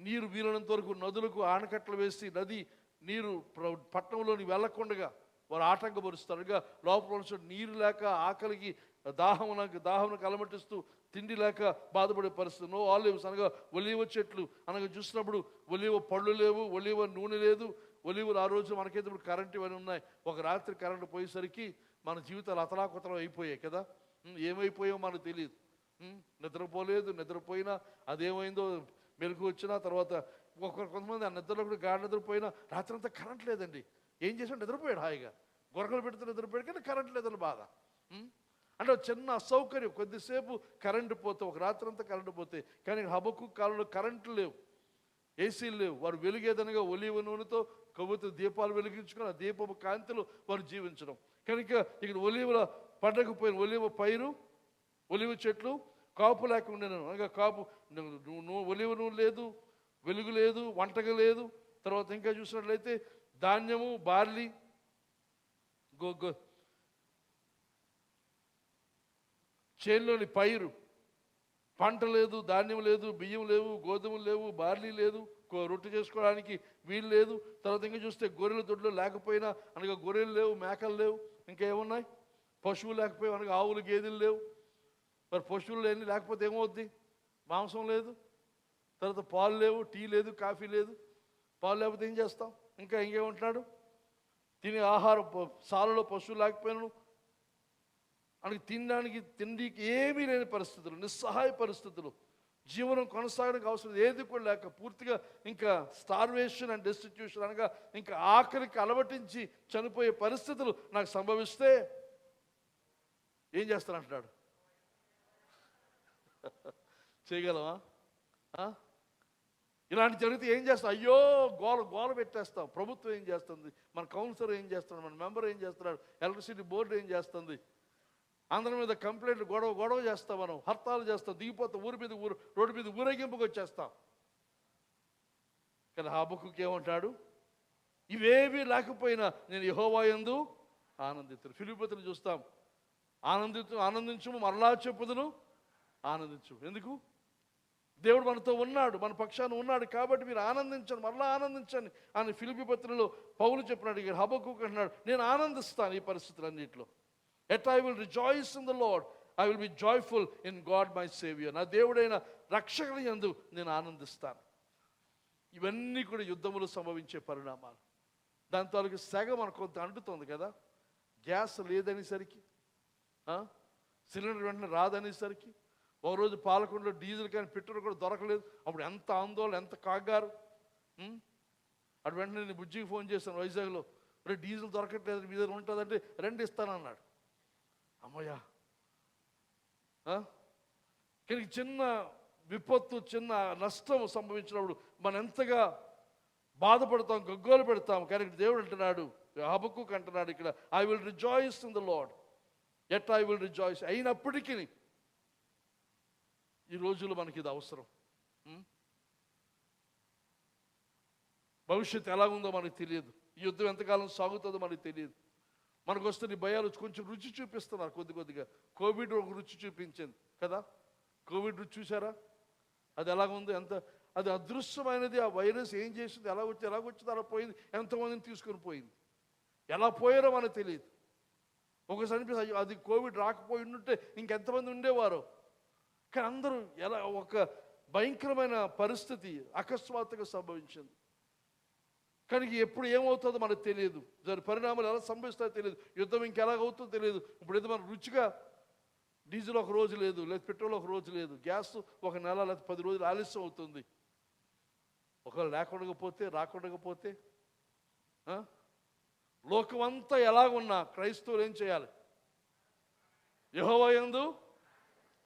నీరు వీలైనంత వరకు నదులకు ఆనకట్టలు వేసి నది నీరు పట్టణంలోని వెళ్ళకుండగా వారు ఆటంకపరుస్తారు. ఇంకా లోపల నీరు లేక ఆకలికి దాహమునకు అలమటిస్తూ తిండి లేక బాధపడే పరిస్థితి. నో ఆలివ్స్ అనగా ఒలీవ చెట్లు అనగా చూసినప్పుడు ఒలీవ పళ్ళు లేవు, ఒలీవ నూనె లేదు. ఒలీవలు ఆ రోజు మనకైతే ఇప్పుడు కరెంట్ ఇవన్నీ ఉన్నాయి. ఒక రాత్రి కరెంటు పోయేసరికి మన జీవితాలు అతలాకుతలం అయిపోయాయి కదా. ఏమైపోయాయో మనకు తెలియదు. నిద్రపోయినా అదేమైందో మెలకు వచ్చినా తర్వాత కొంతమంది ఆ నిద్రలో కూడా నిద్రపోయినా రాత్రి అంతా కరెంట్ లేదండి. ఏం చేసాడు? నిద్రపోయాడు హాయిగా, గొరకలు పెడుతూ నిద్రపోయాడు, కానీ కరెంట్ లేదని బాధ. అంటే చిన్న అసౌకర్యం, కొద్దిసేపు కరెంటు పోతే, ఒక రాత్రి అంతా కరెంటు పోతే. కానీ హబక్కూకు కాలంలో కరెంటు లేవు, ఏసీలు లేవు. వారు వెలిగేదనగా ఒలీవ నూనెతో కొవ్వొత్తి దీపాలు వెలిగించుకొని ఆ దీపపు కాంతిలో వారు జీవించడం. కనుక ఇక్కడ ఒలీవల పండగపోయిన ఒలీవ పైరు, ఒలీవ చెట్లు కాపు లేకుండా అనగా కాపు ఒలీవ నూనె లేదు, వెలుగు లేదు, వంటగ లేదు. తర్వాత ఇంకా చూసినట్లయితే ధాన్యము, బార్లీ, చేనులోని పైరు, పంట లేదు, ధాన్యం లేదు, బియ్యం లేవు, గోధుమలు లేవు, బార్లీ లేదు, రొట్టె చేసుకోవడానికి వీలు లేదు. తర్వాత ఇంకా చూస్తే గొర్రెల దొడ్లు లేకపోయినా అనగా గొర్రెలు లేవు, మేకలు లేవు. ఇంకా ఏమున్నాయి? పశువులు లేకపోయి అనగా ఆవులు, గేదెలు లేవు. మరి పశువులు ఎన్ని లేకపోతే ఏమవుద్ది? మాంసం లేదు. తర్వాత పాలు లేవు, టీ లేదు, కాఫీ లేదు. పాలు లేకపోతే ఏం చేస్తాం? ఇంకేమంటున్నాడు? తినే ఆహారం సాలలో పశువులు లేకపోయినాను మనకి తినడానికి తిండికి ఏమీ లేని పరిస్థితులు, నిస్సహాయ పరిస్థితులు, జీవనం కొనసాగడానికి అవసరం ఏది కూడా లేక పూర్తిగా ఇంకా స్టార్వేషన్ అండ్ డెస్టిట్యూషన్ అనగా ఇంకా ఆకలికి అలవటించి చనిపోయే పరిస్థితులు నాకు సంభవిస్తే ఏం చేస్తానంటున్నాడు? చేయగలవా? ఇలాంటి జరిగితే ఏం చేస్తాం? అయ్యో గోల పెట్టేస్తాం. ప్రభుత్వం ఏం చేస్తుంది? మన కౌన్సిలర్ ఏం చేస్తున్నాడు? మన మెంబర్ ఏం చేస్తున్నాడు? ఎలక్ట్రిసిటీ బోర్డు ఏం చేస్తుంది? అందరి మీద కంప్లైంట్లు, గొడవ చేస్తాం, మనం హర్తాలు చేస్తాం, దిగిపోతాం, రోడ్డు మీద ఊరేగింపుకి వచ్చేస్తాం. కానీ హబక్కూకు ఏమంటాడు? ఇవేవి లేకపోయినా నేను యెహోవా యందు ఆనందితుడు. ఫిలిప్పీయులను చూస్తాం, ఆనందించు మరలా చెప్పుదును ఆనందించు. ఎందుకు? దేవుడు మనతో ఉన్నాడు, మన పక్షాన ఉన్నాడు కాబట్టి మీరు ఆనందించండి, మరలా ఆనందించండి అని ఫిలిప్పీయులలో పౌలు చెప్పినాడు. హబక్కూకు అంటున్నాడు, నేను ఆనందిస్తాను ఈ పరిస్థితులన్నింటిలో. Yet I will rejoice in the Lord. I will be joyful in God my Savior. నా దేవుడైన రక్షకుని యందు నేను ఆనందిస్తాను. ఇవన్నీ కూడా యుద్ధములు సంభవించే పరిణామాలు. దాని తాలూకు సెగ మనకు కొంత అంటుతుంది కదా. గ్యాస్ లేదనేసరికి, సిలిండర్ వెంటనే రాదనేసరికి, ఒకరోజు పాలకొండలో డీజిల్ కానీ పెట్రోల్ కూడా దొరకలేదు. అప్పుడు ఎంత ఆందోళన, ఎంత కాగారు. అటు వెంటనే నేను బుజ్జికి ఫోన్ చేశాను వైజాగ్లో, డీజిల్ దొరకట్లేదు, మీ దగ్గర ఉంటుందంటే రెండు ఇస్తానన్నాడు. అమ్మయ్యా. కానీ చిన్న విపత్తు, చిన్న నష్టం సంభవించినప్పుడు మనం ఎంతగా బాధపడతాం, గగ్గోలు పెడతాం. కానీ దేవుడు అంటున్నాడు, హబక్కూకు అంటున్నాడు ఇక్కడ, I will rejoice in the lord, at I will rejoice. అయినప్పటికీ ఈ రోజుల్లో మనకి ఇది అవసరం. భవిష్యత్తు ఎలా ఉందో మనకు తెలియదు, ఈ యుద్ధం ఎంతకాలం సాగుతుందో మనకు తెలియదు. మనకు వస్తున్న భయాలు కొంచెం రుచి చూపిస్తున్నారు కొద్దిగా. కోవిడ్ ఒక రుచి చూపించింది కదా. కోవిడ్ రుచి చూసారా? అది ఎలాగుంది, అది అదృశ్యమైనది. ఆ వైరస్ ఏం చేసింది, ఎలాగొచ్చింది అలా పోయింది, ఎంతమందిని తీసుకొని పోయింది. ఎలా పోయారో మనకు తెలియదు. ఒకసారి అనిపిస్తుంది, అయ్యో అది కోవిడ్ రాకపోయి ఉంటే ఇంకెంతమంది ఉండేవారు. కానీ అందరూ ఎలా ఒక భయంకరమైన పరిస్థితి అకస్మాత్తుగా సంభవించింది. కానీ ఎప్పుడు ఏమవుతుందో మనకు తెలియదు, దాని పరిణామాలు ఎలా సంభవిస్తాయో తెలియదు, యుద్ధం ఇంకెలాగవుతుందో తెలియదు. ఇప్పుడు ఏదో మన రుచిగా డీజిల్ ఒక రోజు లేదు, లేదా పెట్రోల్ ఒక రోజు లేదు, గ్యాస్ ఒక నెల లేదా 10 రోజులు ఆలస్యం అవుతుంది. ఒకవేళ రాకుండా పోతే లోకమంతా ఎలాగున్నా క్రైస్తవులు ఏం చేయాలి? యెహోవా యందు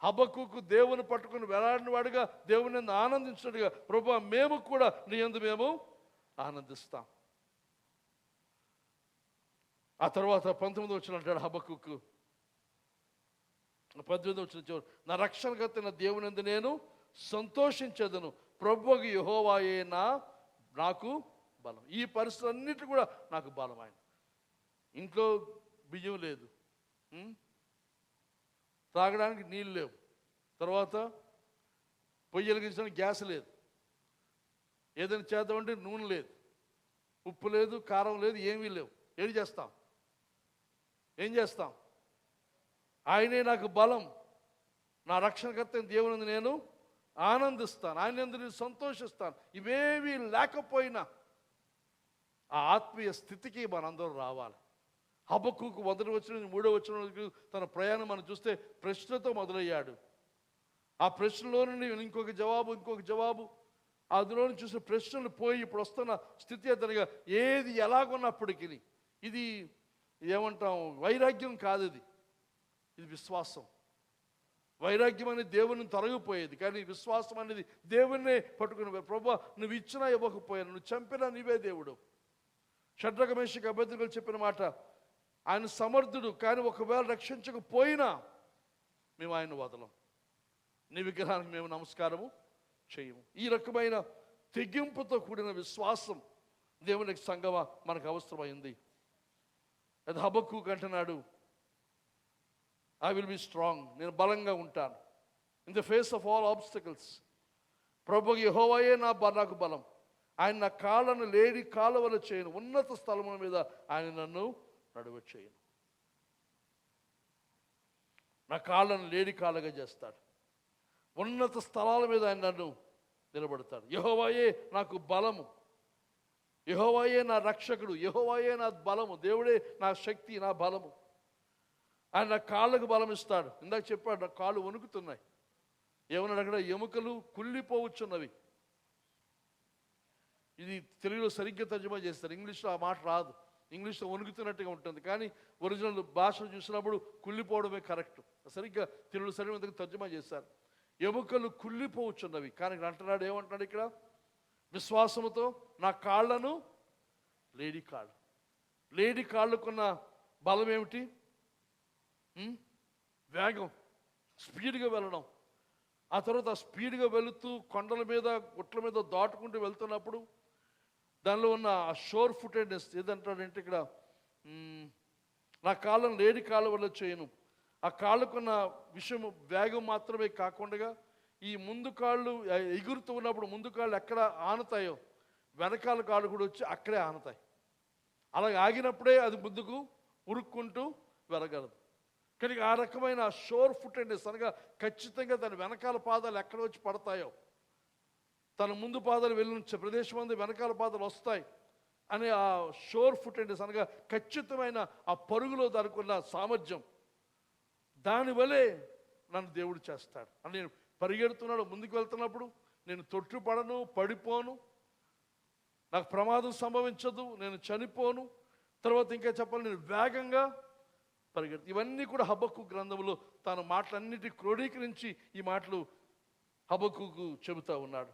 హబక్కూకు దేవుని పట్టుకుని వేలాడిన వాడుగా, దేవుని యందు ఆనందించినట్టుగా, ప్రభువా మేము కూడా నీ యందు మేము ఆనందిస్తాం. ఆ తర్వాత 19 వచనం అంటాడు హబక్కూకు, 18 వచనం చివరి, నా రక్షణకర్త నా దేవుని యందు నేను సంతోషించేదను, ప్రభువుకు యెహోవాయే నాకు బలం. ఈ పరిస్థితులన్నిటి కూడా నాకు బలం. ఆయన ఇంట్లో బియ్యం లేదు, తాగడానికి నీళ్ళు లేవు, తర్వాత పొయ్యి వెలిగించడానికి గ్యాస్ లేదు, ఏదైనా చేద్దామంటే నూనె లేదు, ఉప్పు లేదు, కారం లేదు, ఏమీ లేవు. ఏం చేస్తాం? ఆయనే నాకు బలం, నా రక్షణకర్త దేవుని నేను ఆనందిస్తాను, ఆయన యందు నేను సంతోషిస్తాను. ఇవేమీ లేకపోయినా ఆ ఆత్మీయ స్థితికి మనందరం రావాలి. హబక్కూకు 1వ వచనం 3వ వచనం తన ప్రయాణం మనం చూస్తే ప్రశ్నతో మొదలయ్యాడు. ఆ ప్రశ్నలో నుండి ఇంకొక జవాబు, అందులో నుంచి చూసిన ప్రశ్నలు పోయి ఇప్పుడు వస్తున్న స్థితి అతనిగా ఏది ఎలాగున్నప్పటికీ ఇది ఏమంటాం, వైరాగ్యం కాదు, ఇది విశ్వాసం. వైరాగ్యం అనేది దేవుని తొలగిపోయేది, కానీ విశ్వాసం అనేది దేవుణ్ణే పట్టుకుని, ప్రభువా నువ్వు ఇచ్చినా ఇవ్వకపోయాను, నువ్వు చంపినా నీవే దేవుడు. షడ్రక మేషక అబేద్నెగోలు చెప్పిన మాట, ఆయన సమర్థుడు, కానీ ఒకవేళ రక్షించకపోయినా మేము ఆయన వదలం, నీ విగ్రహానికి మేము నమస్కారము చేయము. ఈ రకమైన తెగింపుతో కూడిన విశ్వాసం దేవునికి సంగమా మనకు అవసరమైంది. అది హబక్కూకు అంటున్నాడు, ఐ విల్ బి స్ట్రాంగ్, నేను బలంగా ఉంటాను in the face of all obstacles. ప్రభువు యెహోవాయే నాకు బలం, ఆయన నా కాళ్ళను లేడి కాలువలు చేయను, ఉన్నత స్థలముల మీద ఆయన నన్ను నడవచేయను. నా కాళ్ళను లేడి కాళ్ళగా చేస్తాడు, ఉన్నత స్థలాల మీద ఆయన నన్ను నిలబడతాడు. యెహోవాయే నాకు బలము, యెహోవాయే నా రక్షకుడు, యెహోవాయే నా బలము, దేవుడే నా శక్తి, నా బలము. ఆయన నా కాళ్ళకు బలం ఇస్తాడు. ఇందాక చెప్పాడు, నా కాళ్ళు వణుకుతున్నాయి. ఏమన్నాడు అక్కడ? ఎముకలు కుళ్ళిపోవచ్చున్నవి. ఇది తెలుగులో సరిగ్గా తర్జుమా చేస్తారు, ఇంగ్లీష్లో ఆ మాట రాదు. ఇంగ్లీష్లో వణుకుతున్నట్టుగా ఉంటుంది, కానీ ఒరిజినల్ భాష చూసినప్పుడు కుళ్ళిపోవడమే కరెక్ట్. సరిగ్గా తెలుగులో సరిగ్గా తర్జుమా చేశారు. ఎముకలు కుళ్ళిపోవచ్చున్నవి. కానీ అంటున్నాడు, ఏమంటున్నాడు ఇక్కడ? విశ్వాసముతో నా కాళ్ళను లేడి కాళ్ళకున్న బలం ఏమిటి? వేగం, స్పీడ్గా వెళ్ళడం. ఆ తర్వాత స్పీడ్గా వెళుతూ కొండల మీద గుట్ల మీద దాటుకుంటూ వెళ్తున్నప్పుడు దానిలో ఉన్న ఆ షోర్ ఫుటెడ్నెస్ ఏదంటాడంటే ఇక్కడ, నా కాళ్ళను లేడి కాళ్ళ వల్ల చేయను. ఆ కాళ్ళకున్న విషయం వేగం మాత్రమే కాకుండా ఈ ముందు కాళ్ళు ఎగురుతూ ఉన్నప్పుడు ముందు కాళ్ళు ఎక్కడ ఆనుతాయో వెనకాల కాళ్ళు కూడా వచ్చి అక్కడే ఆనుతాయి. అలాగే ఆగినప్పుడే అది ముందుకు ఉరుక్కుంటూ వెళ్ళగలదు. కానీ ఆ రకమైన షోర్ ఫుటెడ్నెస్ అనగా ఖచ్చితంగా తన వెనకాల పాదాలు ఎక్కడ వచ్చి పడతాయో, తన ముందు పాదాలు వెళ్ళిన ప్రదేశం అందు వెనకాల పాదాలు వస్తాయి అనే ఆ షోర్ ఫుటెడ్నెస్ అనగా ఖచ్చితమైన ఆ పరుగులో దానికున్న సామర్థ్యం, దానివల్లే నన్ను దేవుడు చేస్తాడు. అని నేను పరిగెడుతున్నాడు, ముందుకు వెళ్తున్నప్పుడు నేను తొట్టుపడను, పడిపోను, నాకు ప్రమాదం సంభవించదు, నేను చనిపోను. తర్వాత ఇంకా చెప్పాలి, నేను వేగంగా పరిగెడుతు. ఇవన్నీ కూడా హబక్కూకు గ్రంథంలో తన మాటలన్నిటి క్రోడీకరించి ఈ మాటలు హబక్కూకు చెబుతా ఉన్నాడు.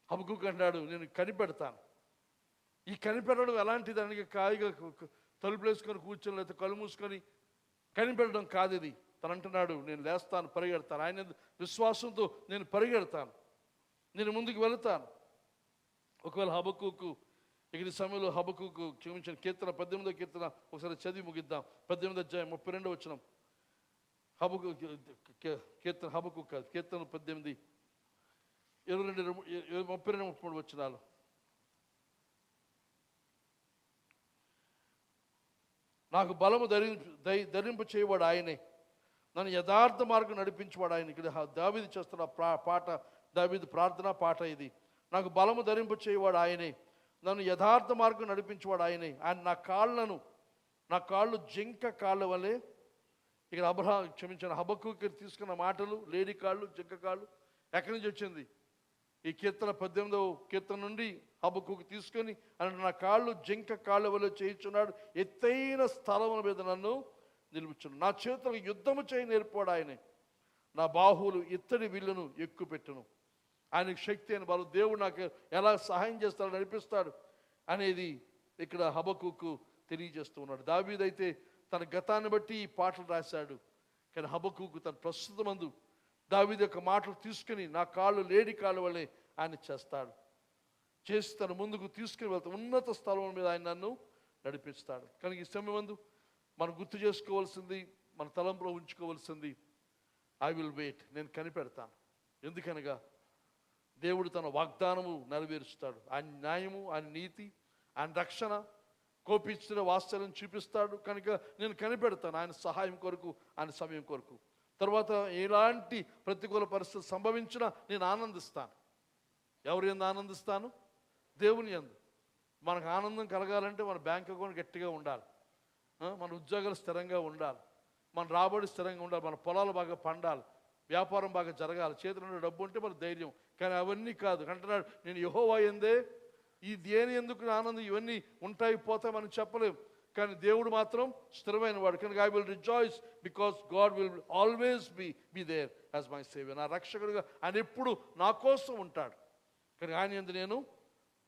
హబక్కూకు అంటాడు, నేను కనిపెడతాను. ఈ కనిపెట్టడం ఎలాంటి దానికి కాయిగా తలుపులు వేసుకొని కూర్చొని లేకపోతే కళ్ళు మూసుకొని కనిపెట్టడం కాదు ఇది. తను అంటున్నాడు, నేను లేస్తాను, పరిగెడతాను. ఆయన విశ్వాసంతో నేను పరిగెడతాను, నేను ముందుకు వెళతాను. ఒకవేళ హబక్కూకు ఈ సమయంలో హబక్కూకు క్షమించిన కీర్తన 18వ కీర్తన ఒకసారి చదివి ముగిద్దాం. 18వ అధ్యాయం 32వ వచనం. కీర్తన హబక్కూకు కాదు, కీర్తన 18 22 32 33 వచనాలు. నాకు బలము ధరింప చేయవాడు ఆయనే, నన్ను యథార్థ మార్గం నడిపించేవాడు ఆయన. ఇక్కడ దావీదు చేస్తున్న పాట, దావీదు ప్రార్థన పాట ఇది. నాకు బలము ధరింప చేయవాడు ఆయనే, నన్ను యథార్థ మార్గం నడిపించేవాడు ఆయనే. ఆయన నా కాళ్ళు జింక కాళ్ళ వలె, ఇక్కడ హబక్కూకు తీసుకున్న మాటలు, లేడి కాళ్ళు జింక కాళ్ళు ఎక్కడి నుంచి వచ్చింది? ఈ కీర్తన 18వ కీర్తన నుండి హబక్కూకు తీసుకొని అంటే నా కాళ్ళు జింక కాళ్ళ వలె చేయించున్నాడు, ఎత్తైన స్థలముల మీద నన్ను నిలుపుచున్నాడు. నా చేతులకు యుద్ధము చేయి నేర్పాడు ఆయనే, నా బాహువులు ఇత్తడి విల్లును ఎక్కుపెట్టును. ఆయనకు శక్తి అని బలం, దేవుడు నాకు ఎలా సహాయం చేస్తాడు, నడిపిస్తాడు అనేది ఇక్కడ హబక్కూకు తెలియజేస్తూ ఉన్నాడు. దావీదైతే తన గతాన్ని బట్టి ఈ పాటలు రాశాడు, కానీ హబక్కూకు తన ప్రస్తుతమందు దావీదు యొక్క మాటలు తీసుకుని నా కాళ్ళు లేడి కాళ్ళు వల్లే ఆయన చేసి తన ముందుకు తీసుకుని వెళ్తాడు. ఉన్నత స్థలం మీద ఆయన నన్ను నడిపిస్తాడు. కనుక ఈ సమయమందు మనం గుర్తు చేసుకోవాల్సింది, మన తలంపులో ఉంచుకోవాల్సింది, ఐ విల్ వెయిట్, నేను కనిపెడతాను. ఎందుకనగా దేవుడు తన వాగ్దానము నెరవేరుస్తాడు. ఆయన న్యాయము, ఆయన నీతి, ఆయన రక్షణ, కోపించిన వాత్సల్యం చూపిస్తాడు. కనుక నేను కనిపెడతాను ఆయన సహాయం కొరకు, ఆయన సమయం కొరకు. తర్వాత ఎలాంటి ప్రతికూల పరిస్థితి సంభవించినా నేను ఆనందిస్తాను. ఎవరి యందు ఆనందిస్తాను? దేవుని యందు. మనకు ఆనందం కలగాలంటే మన బ్యాంక్ అకౌంట్ గట్టిగా ఉండాలి, మన ఉద్యోగాలు స్థిరంగా ఉండాలి, మన రాబడి స్థిరంగా ఉండాలి, మన పొలాలు బాగా పండాలి, వ్యాపారం బాగా జరగాలి, చేతిలో డబ్బు ఉంటే మన ధైర్యం. కానీ అవన్నీ కాదు అంటున్నాడు, నేను యెహోవా యందే, ఈ దేని ఎందుకు ఆనందం, ఇవన్నీ ఉంటాయి పోతాయి మనం చెప్పలేం. కానీ దేవుడు మాత్రం స్థిరమైన వాడు. కనుక I will rejoice because God will always be there as my saviour. నా రక్షకుడుగా ఆయన ఎప్పుడు నా కోసం ఉంటాడు. కానీ ఆయన యందు నేను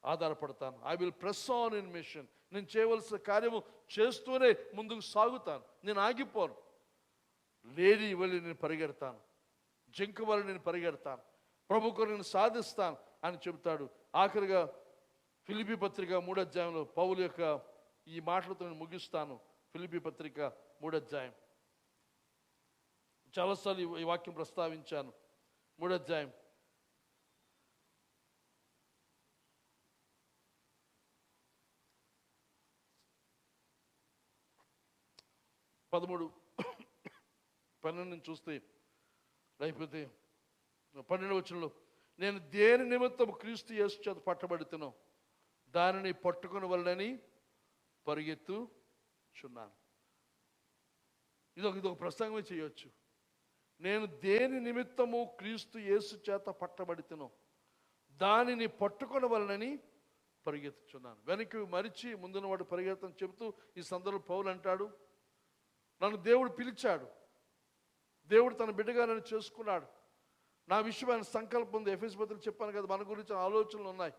ఆధారపడతాను. I will press on in mission. నేను చేయవలసిన కార్యము చేస్తూనే ముందుకు సాగుతాను, నేను ఆగిపోను. లేడి వల్ల నేను పరిగెడతాను, జింక వల్ల నేను పరిగెడతాను, ప్రభు కొరకు నేను సాధిస్తాను అని చెబుతాడు. ఆఖరిగా ఫిలిప్పీ పత్రిక 3వ అధ్యాయంలో పౌలు యొక్క ఈ మాటలతో నేను ముగిస్తాను. ఫిలిప్పీ పత్రిక 3వ అధ్యాయం, చాలాసార్లు ఈ వాక్యం ప్రస్తావించాను. 3వ అధ్యాయం 13-12 చూస్తే లేకపోతే 12వ వచనంలో, నేను దేని నిమిత్తము క్రీస్తు యేసు చేత పట్టబడుతున్నో దానిని పట్టుకుని వలనని పరిగెత్తుచున్నాను. ఇదొక ప్రసంగమే చేయొచ్చు. నేను దేని నిమిత్తము క్రీస్తు యేసు చేత పట్టబడుతున్నో దానిని పట్టుకుని వలనని పరిగెత్తుచున్నాను. వెనక్కి మరిచి ముందున్న వాడు పరిగెత్తని చెబుతూ ఈ సందర్భంలో పౌలు అంటాడు, నన్ను దేవుడు పిలిచాడు, దేవుడు తన బిడ్డగా నన్ను చేసుకున్నాడు, నా విషయమైన సంకల్పం ఉంది. ఎఫెసీ పత్రికలో చెప్పాను కదా, మన గురించి ఆలోచనలు ఉన్నాయి,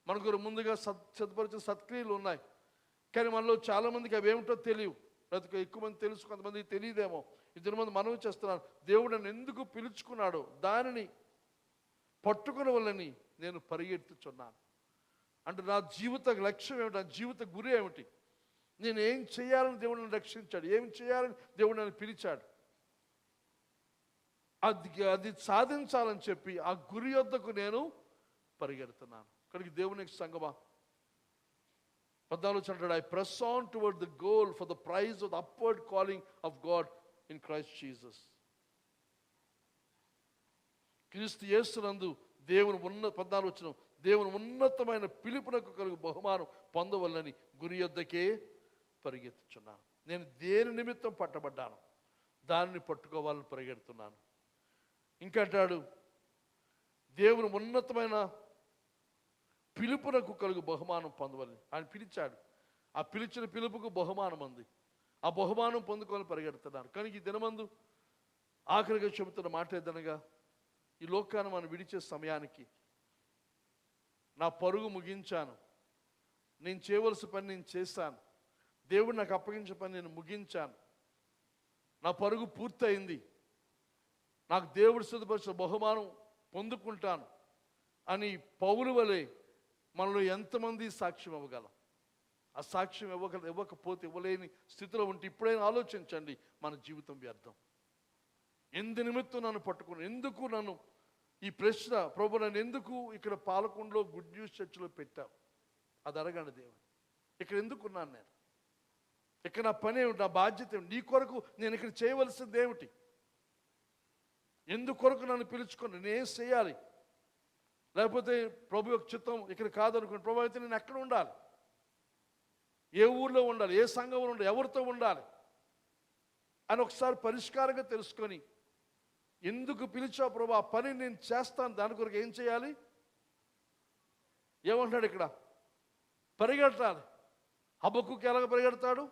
మన గురించి ముందుగా సిద్ధపరిచిన సత్క్రియలు ఉన్నాయి. కానీ మనలో చాలామందికి అవి ఏమిటో తెలియవు, లేకపోతే ఎక్కువ మంది తెలుసు, కొంతమందికి తెలియదేమో. ఇద్దరు మంది మనవి చేస్తున్నాను, దేవుడు నన్ను ఎందుకు పిలుచుకున్నాడో దానిని పట్టుకుని వల్లని నేను పరిగెత్తుచున్నాను. అంటే నా జీవిత లక్ష్యం ఏమిటి, నా జీవిత గురి ఏమిటి, నేను ఏం చేయాలని దేవుడు నన్ను రక్షించాడు, ఏం చేయాలని దేవుడు నన్ను పిలిచాడు, అది సాధించాలని చెప్పి ఆ గురి యొద్దకు నేను పరిగెడుతున్నాను. ఇక్కడికి దేవునికి సంగమా 14 అంటాడు, I press on toward the goal for the prize of the upward calling of God in Christ Jesus. క్రీస్తు యేసునందు దేవుని 14 దేవుని ఉన్నతమైన పిలుపునకు కలుగు బహుమానం పొందవల్లని గురి యొద్దకే పరిగెత్తుచున్నాను. నేను దేని నిమిత్తం పట్టబడ్డాను దానిని పట్టుకోవాలని పరిగెడుతున్నాను. ఇంకా అంటాడు, దేవుని ఉన్నతమైన పిలుపునకు కలుగు బహుమానం పొందవలని ఆయన పిలిచాడు. ఆ పిలిచిన పిలుపుకు బహుమానం ఉంది, ఆ బహుమానం పొందుకోవాలని పరిగెడుతున్నారు. కానీ ఈ దినమందు ఆఖరిగా చెబుతున్న మాట ఏదనగా, ఈ లోకాన్ని మనం విడిచే సమయానికి నా పరుగు ముగించాను, నేను చేయవలసిన పని నేను చేశాను, దేవుడు నాకు అప్పగించిన పని నేను ముగించాను, నా పరుగు పూర్తయింది, నాకు దేవుడు సిద్ధపరిచిన బహుమానం పొందుకుంటాను అని పౌలు వలె మనలో ఎంతమంది సాక్ష్యం ఇవ్వగలం? ఆ సాక్ష్యం ఇవ్వకపోతే ఇవ్వలేని స్థితిలో ఉంటే ఇప్పుడైనా ఆలోచించండి, మన జీవితం వ్యర్థం. ఎందు నిమిత్తం నన్ను పట్టుకుని, ఎందుకు నన్ను ఈ ప్రశ్న, ప్రభు నన్ను ఎందుకు ఇక్కడ పాలకొండలో గుడ్ న్యూస్ చర్చిలో పెట్టావు, అది అడగండి దేవుడు. ఇక్కడ ఎందుకున్నాను నేను? ఇక్కడ నా పని ఏమిటి, నా బాధ్యత ఏమిటి, నీ కొరకు నేను ఇక్కడ చేయవలసింది ఏమిటి, ఎందుకొరకు నన్ను పిలుచుకొని నేనేం చేయాలి? లేకపోతే ప్రభు యొక్క చిత్తం ఇక్కడ కాదనుకోండి, ప్రభు అయితే నేను ఎక్కడ ఉండాలి, ఏ ఊర్లో ఉండాలి, ఏ సంఘంలో ఉండాలి, ఎవరితో ఉండాలి అని ఒకసారి పరిష్కారంగా తెలుసుకొని, ఎందుకు పిలిచావు ప్రభు, ఆ పని నేను చేస్తాను, దాని కొరకు ఏం చేయాలి? ఏమంటాడు ఇక్కడ? పరిగెట్టాలి. హబక్కుకు ఎలాగ పరిగెడతాడు?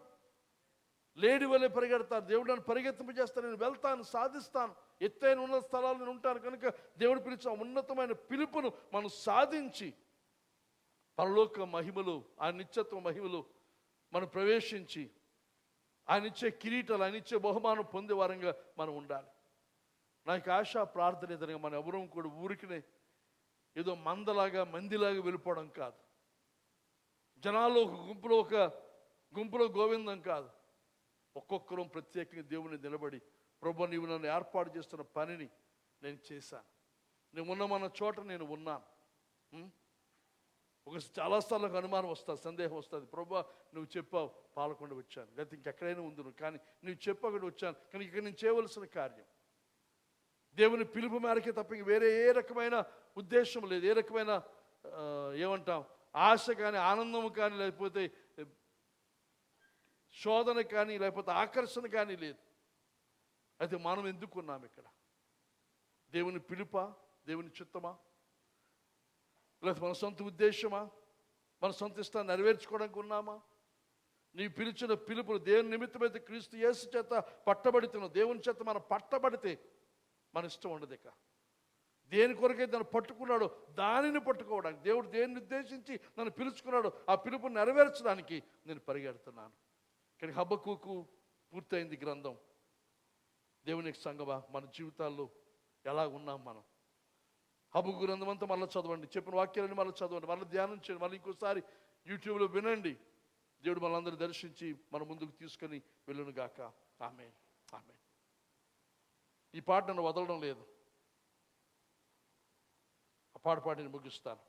లేడి వల్లే పరిగెడతాడు. దేవుడు నన్ను పరిగెత్తింపజేస్తాను, నేను వెళ్తాను, సాధిస్తాను, ఎత్తైన ఉన్నత స్థలాలు నేను ఉంటాను. కనుక దేవుడు పిలిచిన ఉన్నతమైన పిలుపును మనం సాధించి పరలోక మహిమలు, ఆ నిత్యత్వ మహిమలు మనం ప్రవేశించి ఆయన ఇచ్చే కిరీటాలు, ఆయన ఇచ్చే బహుమానం పొందే వారంగా మనం ఉండాలి. నాకు ఆశ ప్రార్థన ఏదనగా మనం ఎవరూ కూడా ఊరికినే ఏదో మందిలాగా వెళ్ళిపోవడం కాదు, జనాల్లో ఒక గుంపులో గోవిందం కాదు. ఒక్కొక్కరు ప్రత్యేకంగా దేవుని నిలబడి, ప్రభు నీవు నన్ను ఏర్పాటు చేస్తున్న పనిని నేను చేశాను, నేను ఉన్న చోట నేను ఉన్నాను. చాలాసార్లు అనుమానం వస్తుంది, సందేహం వస్తుంది, ప్రభు నువ్వు చెప్పావు పాలకొండ వచ్చాను, లేకపోతే ఇంకెక్కడైనా ఉంది, కానీ నువ్వు చెప్పకుండా వచ్చాను, కానీ ఇక్కడ నేను చేయవలసిన కార్యం దేవుని పిలుపు మేరకే తప్ప వేరే ఏ రకమైన ఉద్దేశం లేదు, ఏ రకమైన ఏమంటాం ఆశ కానీ, ఆనందం కానీ, లేకపోతే శోధన కానీ, లేకపోతే ఆకర్షణ కానీ లేదు. అయితే మనం ఎందుకున్నాం ఇక్కడ? దేవుని పిలుపా, దేవుని చిత్తమా, లేకపోతే మన సొంత ఉద్దేశమా, మన సొంత ఇష్టాన్ని నెరవేర్చుకోవడానికి ఉన్నామా? నీ పిలిచిన పిలుపులు దేవుని నిమిత్తమైతే క్రీస్తు యేసు చేత పట్టబడుతున్నావు, దేవుని చేత మనం పట్టబడితే మన ఇష్టం ఉండదు. ఇక దేని కొరకైతే నన్ను పట్టుకున్నాడో దానిని పట్టుకోవడానికి, దేవుడు దేన్ని ఉద్దేశించి నన్ను పిలుచుకున్నాడో ఆ పిలుపుని నెరవేర్చడానికి నేను పరిగెడుతున్నాను. కానీ హబక్కుకు పూర్తయింది గ్రంథం. దేవునికి సంగమా, మన జీవితాల్లో ఎలా ఉన్నాం మనం? హబక్కు గ్రంథం అంతా మళ్ళీ చదవండి, చెప్పిన వాక్యాలని మళ్ళీ చదవండి, మళ్ళీ ధ్యానం చేయండి, మళ్ళీ ఇంకోసారి యూట్యూబ్లో వినండి. దేవుడు మనందరూ దర్శించి మన ముందుకు తీసుకొని వెళ్ళును గాక. ఆమేన్, ఆమేన్. ఈ పాట నన్ను వదలడం లేదు, ఆ పాట పాడి నేను ముగిస్తాను.